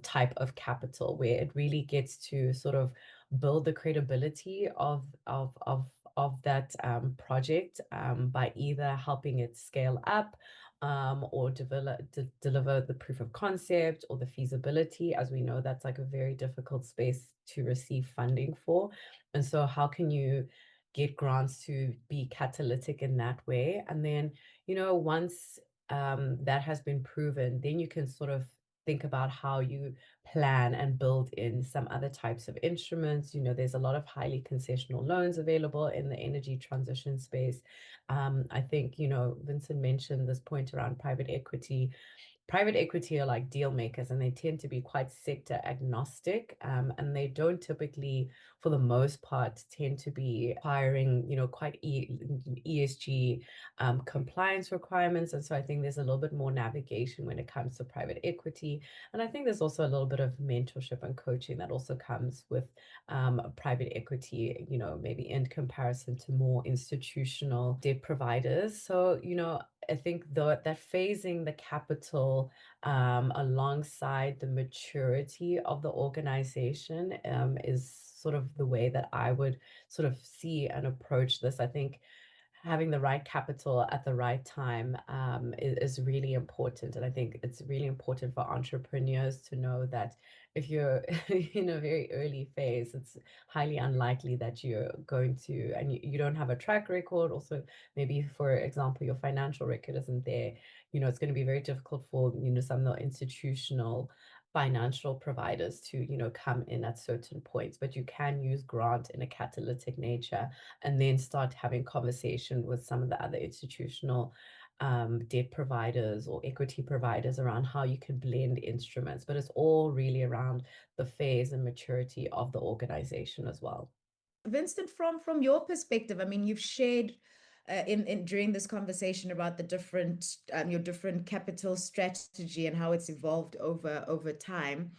type of capital, where it really gets to sort of build the credibility of that project by either helping it scale up or deliver the proof of concept or the feasibility. As we know, that's like a very difficult space to receive funding for. And so how can you get grants to be catalytic in that way? And then, once that has been proven, then you can sort of think about how you plan and build in some other types of instruments. There's a lot of highly concessional loans available in the energy transition space. I think, Vincent mentioned this point around private equity. Private equity are like deal makers, and they tend to be quite sector agnostic, and they don't typically, for the most part, tend to be hiring, quite ESG compliance requirements. And so I think there's a little bit more navigation when it comes to private equity. And I think there's also a little bit of mentorship and coaching that also comes with private equity, maybe in comparison to more institutional debt providers. So, I think that phasing the capital alongside the maturity of the organization is sort of the way that I would sort of see and approach this. I think having the right capital at the right time is really important. And I think it's really important for entrepreneurs to know that if you're in a very early phase, it's highly unlikely that you're going to, and you don't have a track record. Also, maybe, for example, your financial record isn't there. It's going to be very difficult for, some of the institutional financial providers to, come in at certain points. But you can use grant in a catalytic nature and then start having conversation with some of the other institutional debt providers or equity providers around how you can blend instruments. But it's all really around the phase and maturity of the organization as well. Vincent, from your perspective, I mean, you've shared in during this conversation about the different your different capital strategy and how it's evolved over time.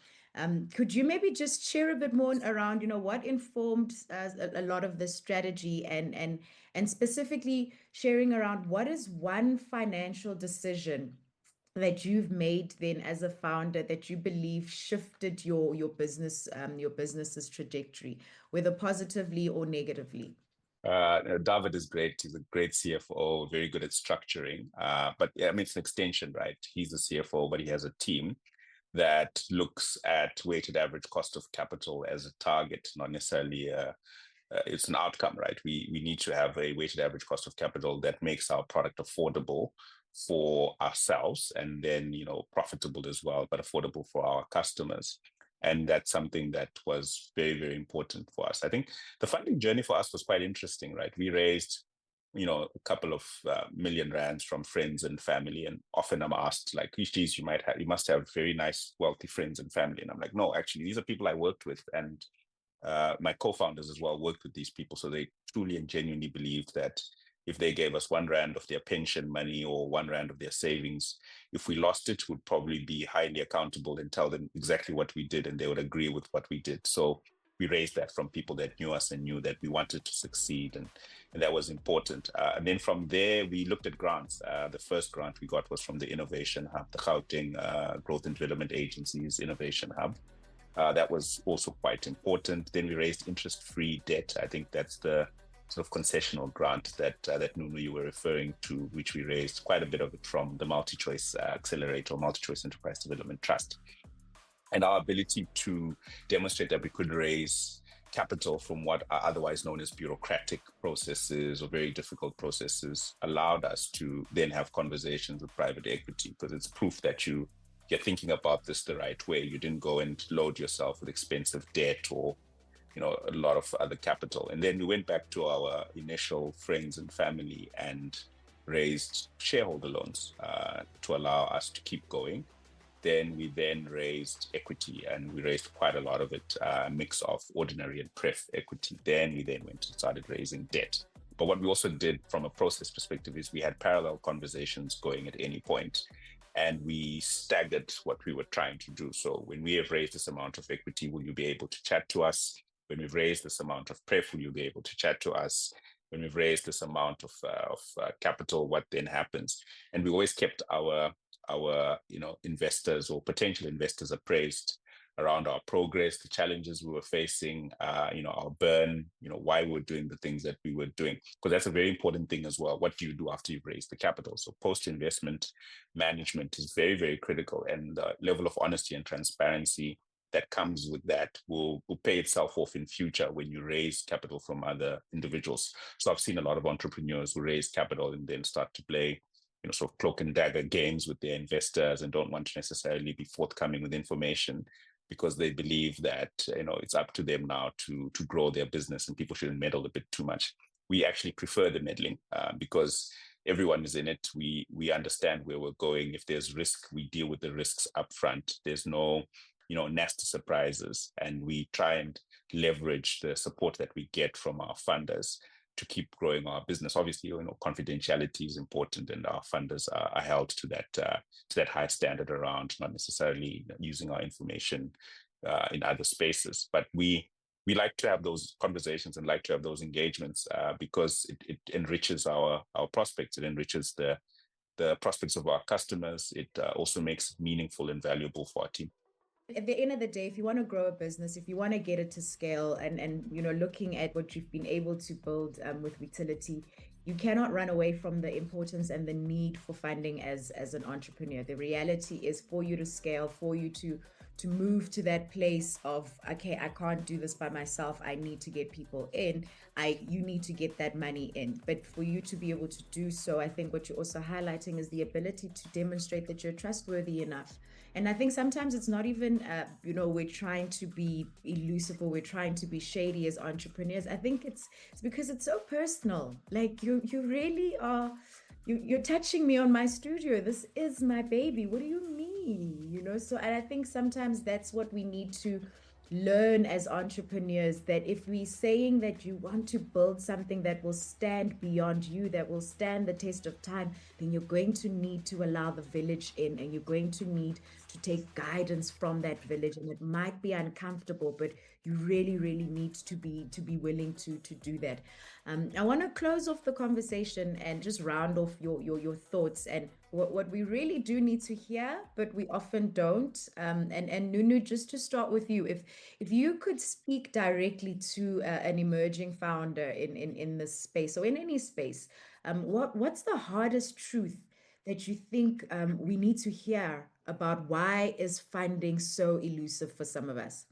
Could you maybe just share a bit more around, what informed a lot of the strategy, and specifically sharing around what is one financial decision that you've made then as a founder that you believe shifted your business's trajectory, whether positively or negatively? David is great. He's a great CFO, very good at structuring. But yeah, I mean, it's an extension, right? He's a CFO, but he has a team that looks at weighted average cost of capital as a target, not necessarily it's an outcome, right? We need to have a weighted average cost of capital that makes our product affordable for ourselves, and then, profitable as well, but affordable for our customers. And that's something that was very, very important for us. I think the funding journey for us was quite interesting, right? We raised, a couple of million rands from friends and family. And often I'm asked, like, geez, you must have very nice, wealthy friends and family. And I'm like, no, actually, these are people I worked with. And my co-founders as well worked with these people. So they truly and genuinely believed that if they gave us 1 rand of their pension money or 1 rand of their savings, if we lost it, we'd probably be highly accountable and tell them exactly what we did, and they would agree with what we did. So we raised that from people that knew us and knew that we wanted to succeed, and that was important. And then from there, we looked at grants. The first grant we got was from the Innovation Hub, the Gauteng Growth and Development Agency's Innovation Hub. That was also quite important. Then we raised interest-free debt. I think that's the sort of concessional grant that Nunu, you were referring to, which we raised quite a bit of it from the MultiChoice Accelerator, MultiChoice Enterprise Development Trust. And our ability to demonstrate that we could raise capital from what are otherwise known as bureaucratic processes or very difficult processes allowed us to then have conversations with private equity, because it's proof that you're thinking about this the right way. You didn't go and load yourself with expensive debt or a lot of other capital. And then we went back to our initial friends and family and raised shareholder loans to allow us to keep going. Then we raised equity, and we raised quite a lot of it, a mix of ordinary and pref equity. Then we went and started raising debt. But what we also did from a process perspective is we had parallel conversations going at any point, and we staggered what we were trying to do. So when we have raised this amount of equity, will you be able to chat to us? When we've raised this amount of pref, will you be able to chat to us? When we've raised this amount of capital, what then happens? And we always kept our our investors or potential investors appraised around our progress, the challenges we were facing, our burn, why we're doing the things that we were doing. Because that's a very important thing as well. What do you do after you've raised the capital? So post-investment management is very, very critical. And the level of honesty and transparency that comes with that will pay itself off in future when you raise capital from other individuals. So I've seen a lot of entrepreneurs who raise capital and then start to play sort of cloak and dagger games with their investors and don't want to necessarily be forthcoming with information because they believe that it's up to them now to grow their business and people shouldn't meddle a bit too much. We actually prefer the meddling because everyone is in it. We understand where we're going. If there's risk, we deal with the risks up front. There's no nasty surprises, and we try and leverage the support that we get from our funders to keep growing our business. Obviously, confidentiality is important, and our funders are held to that high standard around not necessarily using our information in other spaces. But we like to have those conversations and like to have those engagements because it enriches our prospects. It enriches the prospects of our customers. It also makes it meaningful and valuable for our team. At the end of the day, if you want to grow a business, if you want to get it to scale, and looking at what you've been able to build with Wetility, you cannot run away from the importance and the need for funding as an entrepreneur. The reality is, for you to scale, for you to move to that place of, okay, I can't do this by myself, I need to get people in, you need to get that money in. But for you to be able to do so, I think what you're also highlighting is the ability to demonstrate that you're trustworthy enough. And I think sometimes it's not even, we're trying to be elusive or we're trying to be shady as entrepreneurs. I think it's because it's so personal. Like you really are, you're touching me on my studio. This is my baby. What do you mean? So, and I think sometimes that's what we need to learn as entrepreneurs, that if we're saying that you want to build something that will stand beyond you, that will stand the test of time, then you're going to need to allow the village in, and you're going to need to take guidance from that village. And it might be uncomfortable, but you really, really need to be willing to do that. I want to close off the conversation and just round off your thoughts and what we really do need to hear, but we often don't. And Nunu, just to start with you, if you could speak directly to an emerging founder in this space or in any space, what's the hardest truth that you think we need to hear about why is funding so elusive for some of us?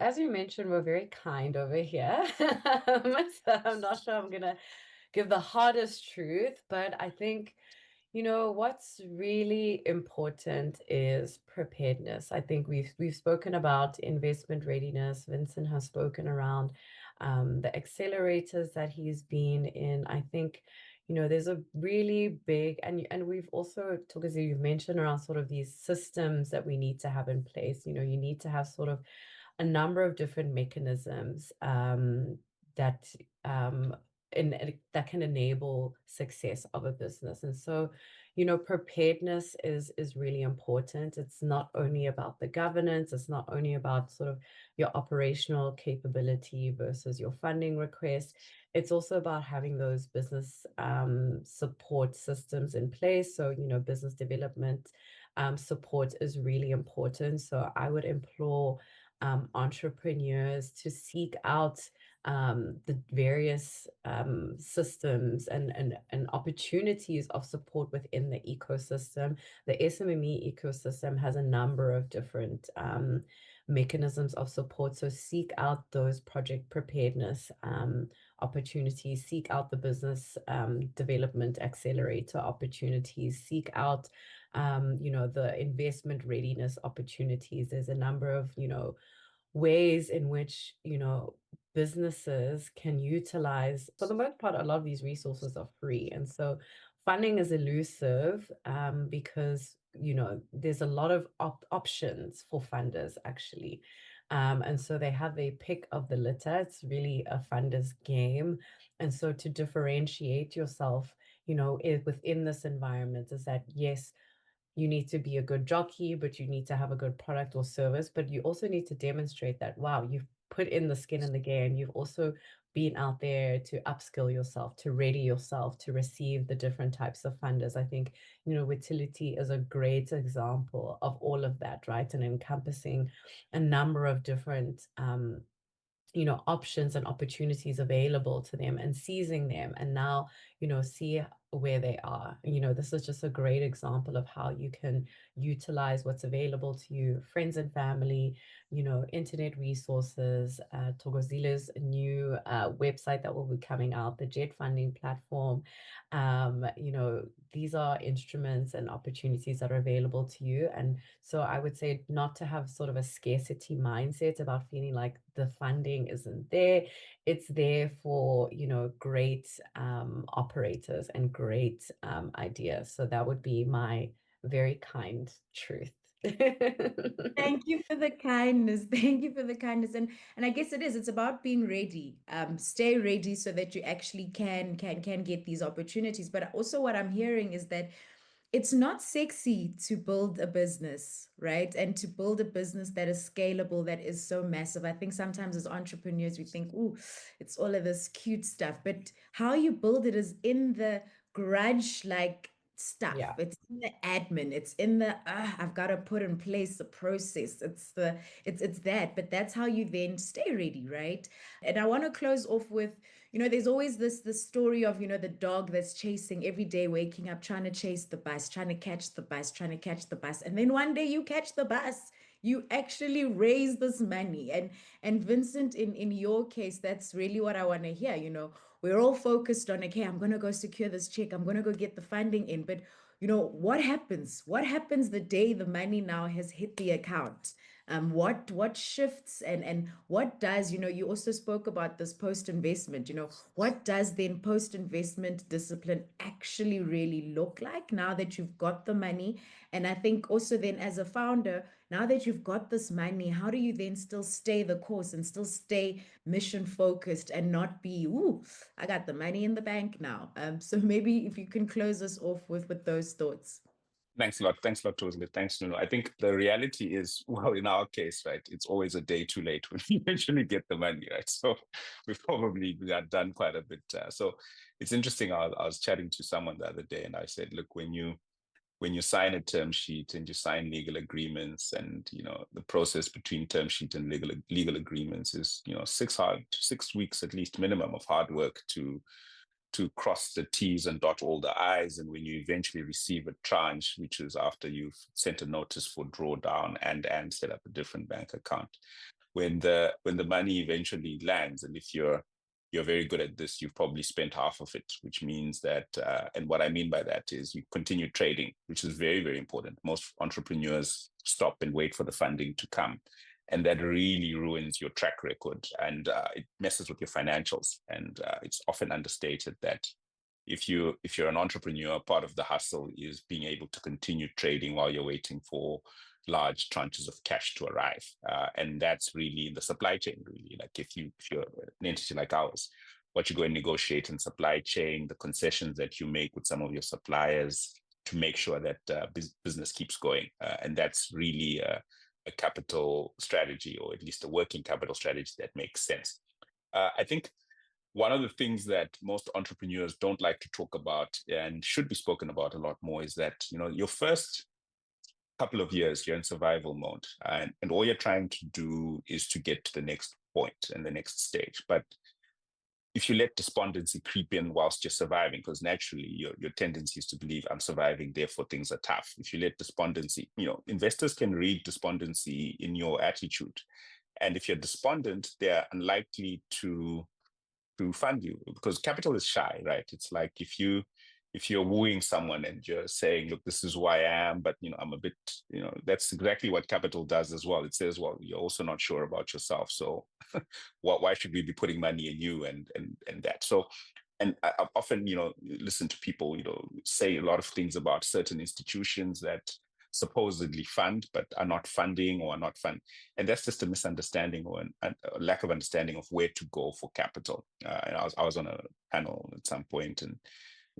As you mentioned, we're very kind over here. So I'm not sure I'm going to give the hardest truth, but I think, what's really important is preparedness. I think we've spoken about investment readiness. Vincent has spoken around the accelerators that he's been in. I think, there's a really big, and we've also, Thokozile, you've mentioned around sort of these systems that we need to have in place. You need to have sort of a number of different mechanisms that can enable success of a business. And so, preparedness is really important. It's not only about the governance, it's not only about sort of your operational capability versus your funding request. It's also about having those business support systems in place. So, business development support is really important. So I would implore entrepreneurs to seek out the various systems and opportunities of support within the ecosystem. The SMME ecosystem has a number of different mechanisms of support. So seek out those project preparedness opportunities, seek out the business development accelerator opportunities, seek out the investment readiness opportunities. There's a number of, ways in which, businesses can utilize, for the most part, a lot of these resources are free. And so funding is elusive because, there's a lot of options for funders actually. And so they have a pick of the litter. It's really a funder's game. And so to differentiate yourself, within this environment is that, yes, you need to be a good jockey, but you need to have a good product or service, but you also need to demonstrate that, wow, you've put in the skin in the game. You've also been out there to upskill yourself, to ready yourself to receive the different types of funders. I think, Wetility is a great example of all of that, right? And encompassing a number of different options and opportunities available to them and seizing them, and now see where they are. This is just a great example of how you can utilize what's available to you, friends and family, internet resources, Thokozile's new website that will be coming out, the Jet funding platform. These are instruments and opportunities that are available to you. And so I would say not to have sort of a scarcity mindset about feeling like the funding isn't there. It's there for, great operators and great ideas. So that would be my very kind truth. Thank you for the kindness. Thank you for the kindness. And I guess it's about being ready. Stay ready so that you actually can get these opportunities. But also what I'm hearing is that it's not sexy to build a business, right? And to build a business that is scalable, that is so massive. I think sometimes as entrepreneurs, we think, oh, it's all of this cute stuff. But how you build it is in the grudge, like stuff. Yeah. It's in the admin. It's in the I've got to put in place the process. It's that. But that's how you then stay ready, right? And I want to close off with, there's always this story of, the dog that's chasing every day, waking up, trying to chase the bus, trying to catch the bus, trying to catch the bus. And then one day you catch the bus. You actually raise this money. And Vincent, in your case, that's really what I want to hear. We're all focused on, okay, I'm going to go secure this check. I'm going to go get the funding in. But, what happens? What happens the day the money now has hit the account? What shifts and what does, you also spoke about this post-investment, what does then post-investment discipline actually really look like now that you've got the money? And I think also then as a founder, now that you've got this money, how do you then still stay the course and still stay mission focused and not be, ooh, I got the money in the bank now. So maybe if you can close us off with those thoughts. Thanks a lot. Thanks a lot, Thokozile. Thanks, Nunu. I think the reality is, well, in our case, right, it's always a day too late when we eventually get the money, right? So we've probably done quite a bit. So it's interesting. I was chatting to someone the other day, and I said, look, when you sign a term sheet and you sign legal agreements, and the process between term sheet and legal agreements is 6 weeks at least minimum of hard work to cross the T's and dot all the I's. And when you eventually receive a tranche, which is after you've sent a notice for drawdown and set up a different bank account, when the money eventually lands, and if you're very good at this, you've probably spent half of it, which means that, and what I mean by that is you continue trading, which is very, very important. Most entrepreneurs stop and wait for the funding to come. And that really ruins your track record, and it messes with your financials. And it's often understated that if you're an entrepreneur, part of the hustle is being able to continue trading while you're waiting for large tranches of cash to arrive. And that's really in the supply chain, really. Like if you're an entity like ours, what you go and negotiate in supply chain, the concessions that you make with some of your suppliers to make sure that business keeps going. And that's really a capital strategy, or at least a working capital strategy that makes sense. I think one of the things that most entrepreneurs don't like to talk about and should be spoken about a lot more is that, your first couple of years, you're in survival mode, and all you're trying to do is to get to the next point and the next stage. But if you let despondency creep in whilst you're surviving, because naturally your tendency is to believe I'm surviving, therefore things are tough. If you let despondency, investors can read despondency in your attitude. And if you're despondent, they're unlikely to fund you, because capital is shy, right? It's like if you're wooing someone and you're saying, look, this is who I am, but I'm a bit, that's exactly what capital does as well. It says, well, you're also not sure about yourself, so why should we be putting money in you and that? So, and I often, listen to people, say a lot of things about certain institutions that supposedly fund but are not funding or are not fund, and that's just a misunderstanding or a lack of understanding of where to go for capital. And I was on a panel at some point, and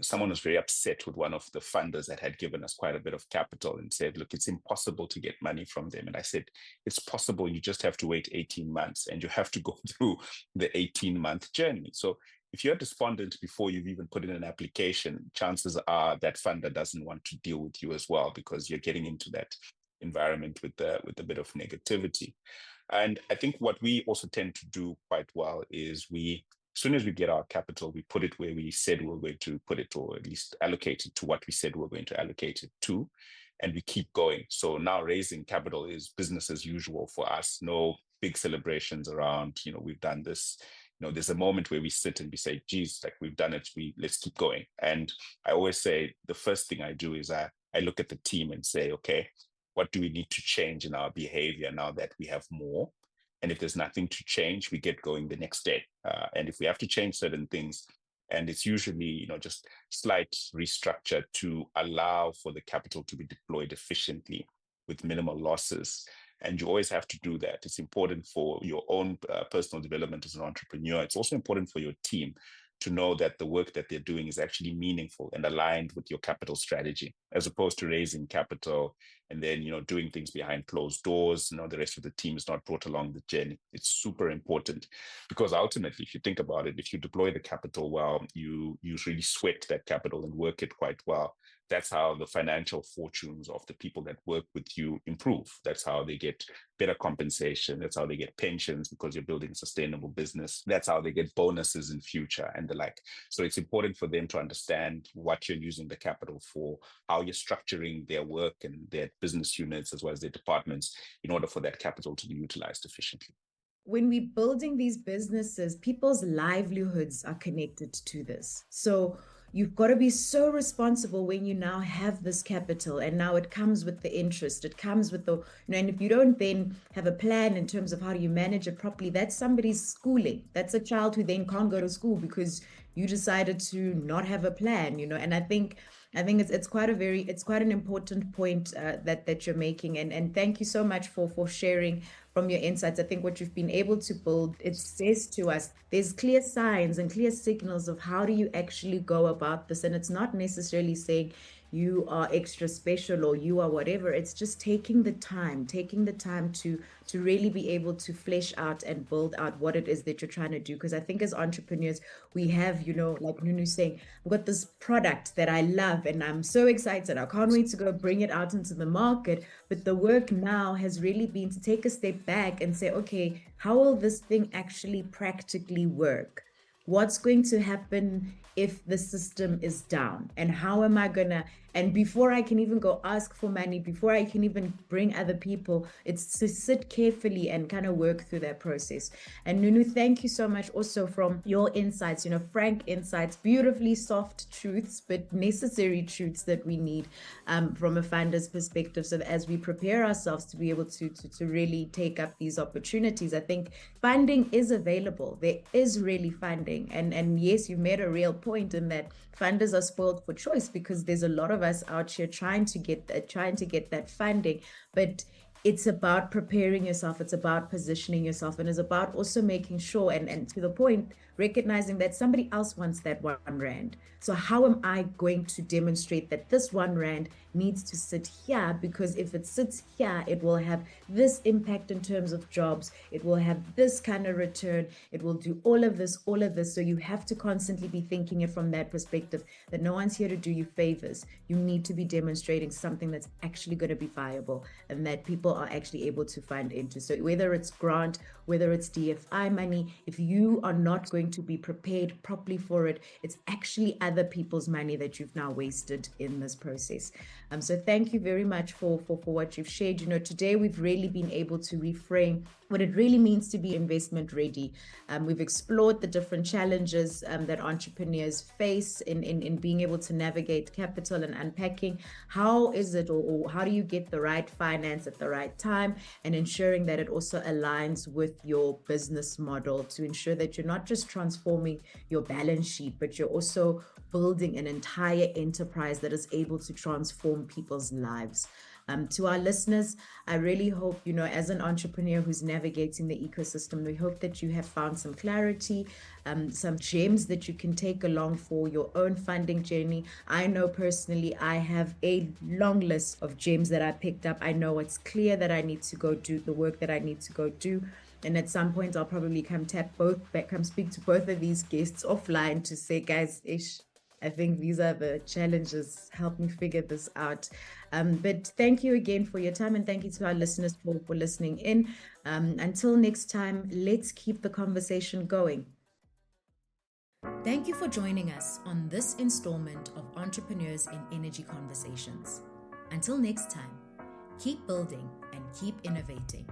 someone was very upset with one of the funders that had given us quite a bit of capital and said, look, it's impossible to get money from them. And I said, it's possible. You just have to wait 18 months and you have to go through the 18-month journey. So if you're despondent before you've even put in an application, chances are that funder doesn't want to deal with you as well, because you're getting into that environment with a bit of negativity. And I think what we also tend to do quite well is as soon as we get our capital, we put it where we said we were going to put it, or at least allocate it to what we said we were going to allocate it to, and we keep going. So now raising capital is business as usual for us. No big celebrations around, we've done this. There's a moment where we sit and we say, geez, like we've done it, let's keep going. And I always say the first thing I do is I look at the team and say, okay, what do we need to change in our behavior now that we have more? And if there's nothing to change, we get going the next day. And if we have to change certain things, and it's usually, just slight restructure to allow for the capital to be deployed efficiently with minimal losses. And you always have to do that. It's important for your own personal development as an entrepreneur. It's also important for your team to know that the work that they're doing is actually meaningful and aligned with your capital strategy, as opposed to raising capital and then, doing things behind closed doors. The rest of the team is not brought along the journey. It's super important, because ultimately, if you think about it, if you deploy the capital well, you really sweat that capital and work it quite well. That's how the financial fortunes of the people that work with you improve. That's how they get better compensation. That's how they get pensions, because you're building a sustainable business. That's how they get bonuses in future and the like. So it's important for them to understand what you're using the capital for, how you're structuring their work and their business units as well as their departments in order for that capital to be utilized efficiently. When we're building these businesses, people's livelihoods are connected to this. So you've got to be so responsible when you now have this capital, and now it comes with the interest, it comes with the, and if you don't then have a plan in terms of how do you manage it properly, that's somebody's schooling. That's a child who then can't go to school because you decided to not have a plan, and I think it's quite an important point that you're making, and thank you so much for sharing from your insights. I think what you've been able to build, it says to us, there's clear signs and clear signals of how do you actually go about this. And it's not necessarily saying you are extra special or you are whatever. It's just taking the time to really be able to flesh out and build out what it is that you're trying to do. Because I think as entrepreneurs, we have, like Nunu saying, I've got this product that I love and I'm so excited. I can't wait to go bring it out into the market. But the work now has really been to take a step back and say, okay, how will this thing actually practically work? What's going to happen if the system is down? And how am I gonna, and before I can even go ask for money, before I can even bring other people, it's to sit carefully and kind of work through that process. And Nunu, thank you so much also from your insights, frank insights, beautifully soft truths, but necessary truths that we need from a funder's perspective. So that as we prepare ourselves to be able to really take up these opportunities, I think funding is available. There is really funding. And yes, you've made a real point in that funders are spoiled for choice, because there's a lot of us out here trying to get that funding. But it's about preparing yourself, it's about positioning yourself, and it's about also making sure, and to the point, recognizing that somebody else wants that R1. So how am I going to demonstrate that this R1 needs to sit here? Because if it sits here, it will have this impact in terms of jobs, it will have this kind of return, it will do all of this. So you have to constantly be thinking it from that perspective, that no one's here to do you favors. You need to be demonstrating something that's actually going to be viable and that people are actually able to fund into. So whether it's grant, whether it's DFI money, if you are not going to be prepared properly for it, it's actually other people's money that you've now wasted in this process. So thank you very much for what you've shared. Today we've really been able to reframe what it really means to be investment ready. We've explored the different challenges that entrepreneurs face in being able to navigate capital and unpacking how is it, or how do you get the right finance at the right time, and ensuring that it also aligns with your business model to ensure that you're not just transforming your balance sheet, but you're also building an entire enterprise that is able to transform people's lives. To our listeners, I really hope, as an entrepreneur who's navigating the ecosystem, we hope that you have found some clarity, some gems that you can take along for your own funding journey. I know personally, I have a long list of gems that I picked up. I know it's clear that I need to go do the work that I need to go do. And at some point, I'll probably come speak to both of these guests offline to say, guys, I think these are the challenges. Help me figure this out. But thank you again for your time, and thank you to our listeners for listening in. Until next time, let's keep the conversation going. Thank you for joining us on this installment of Entrepreneurs in Energy Conversations. Until next time, keep building and keep innovating.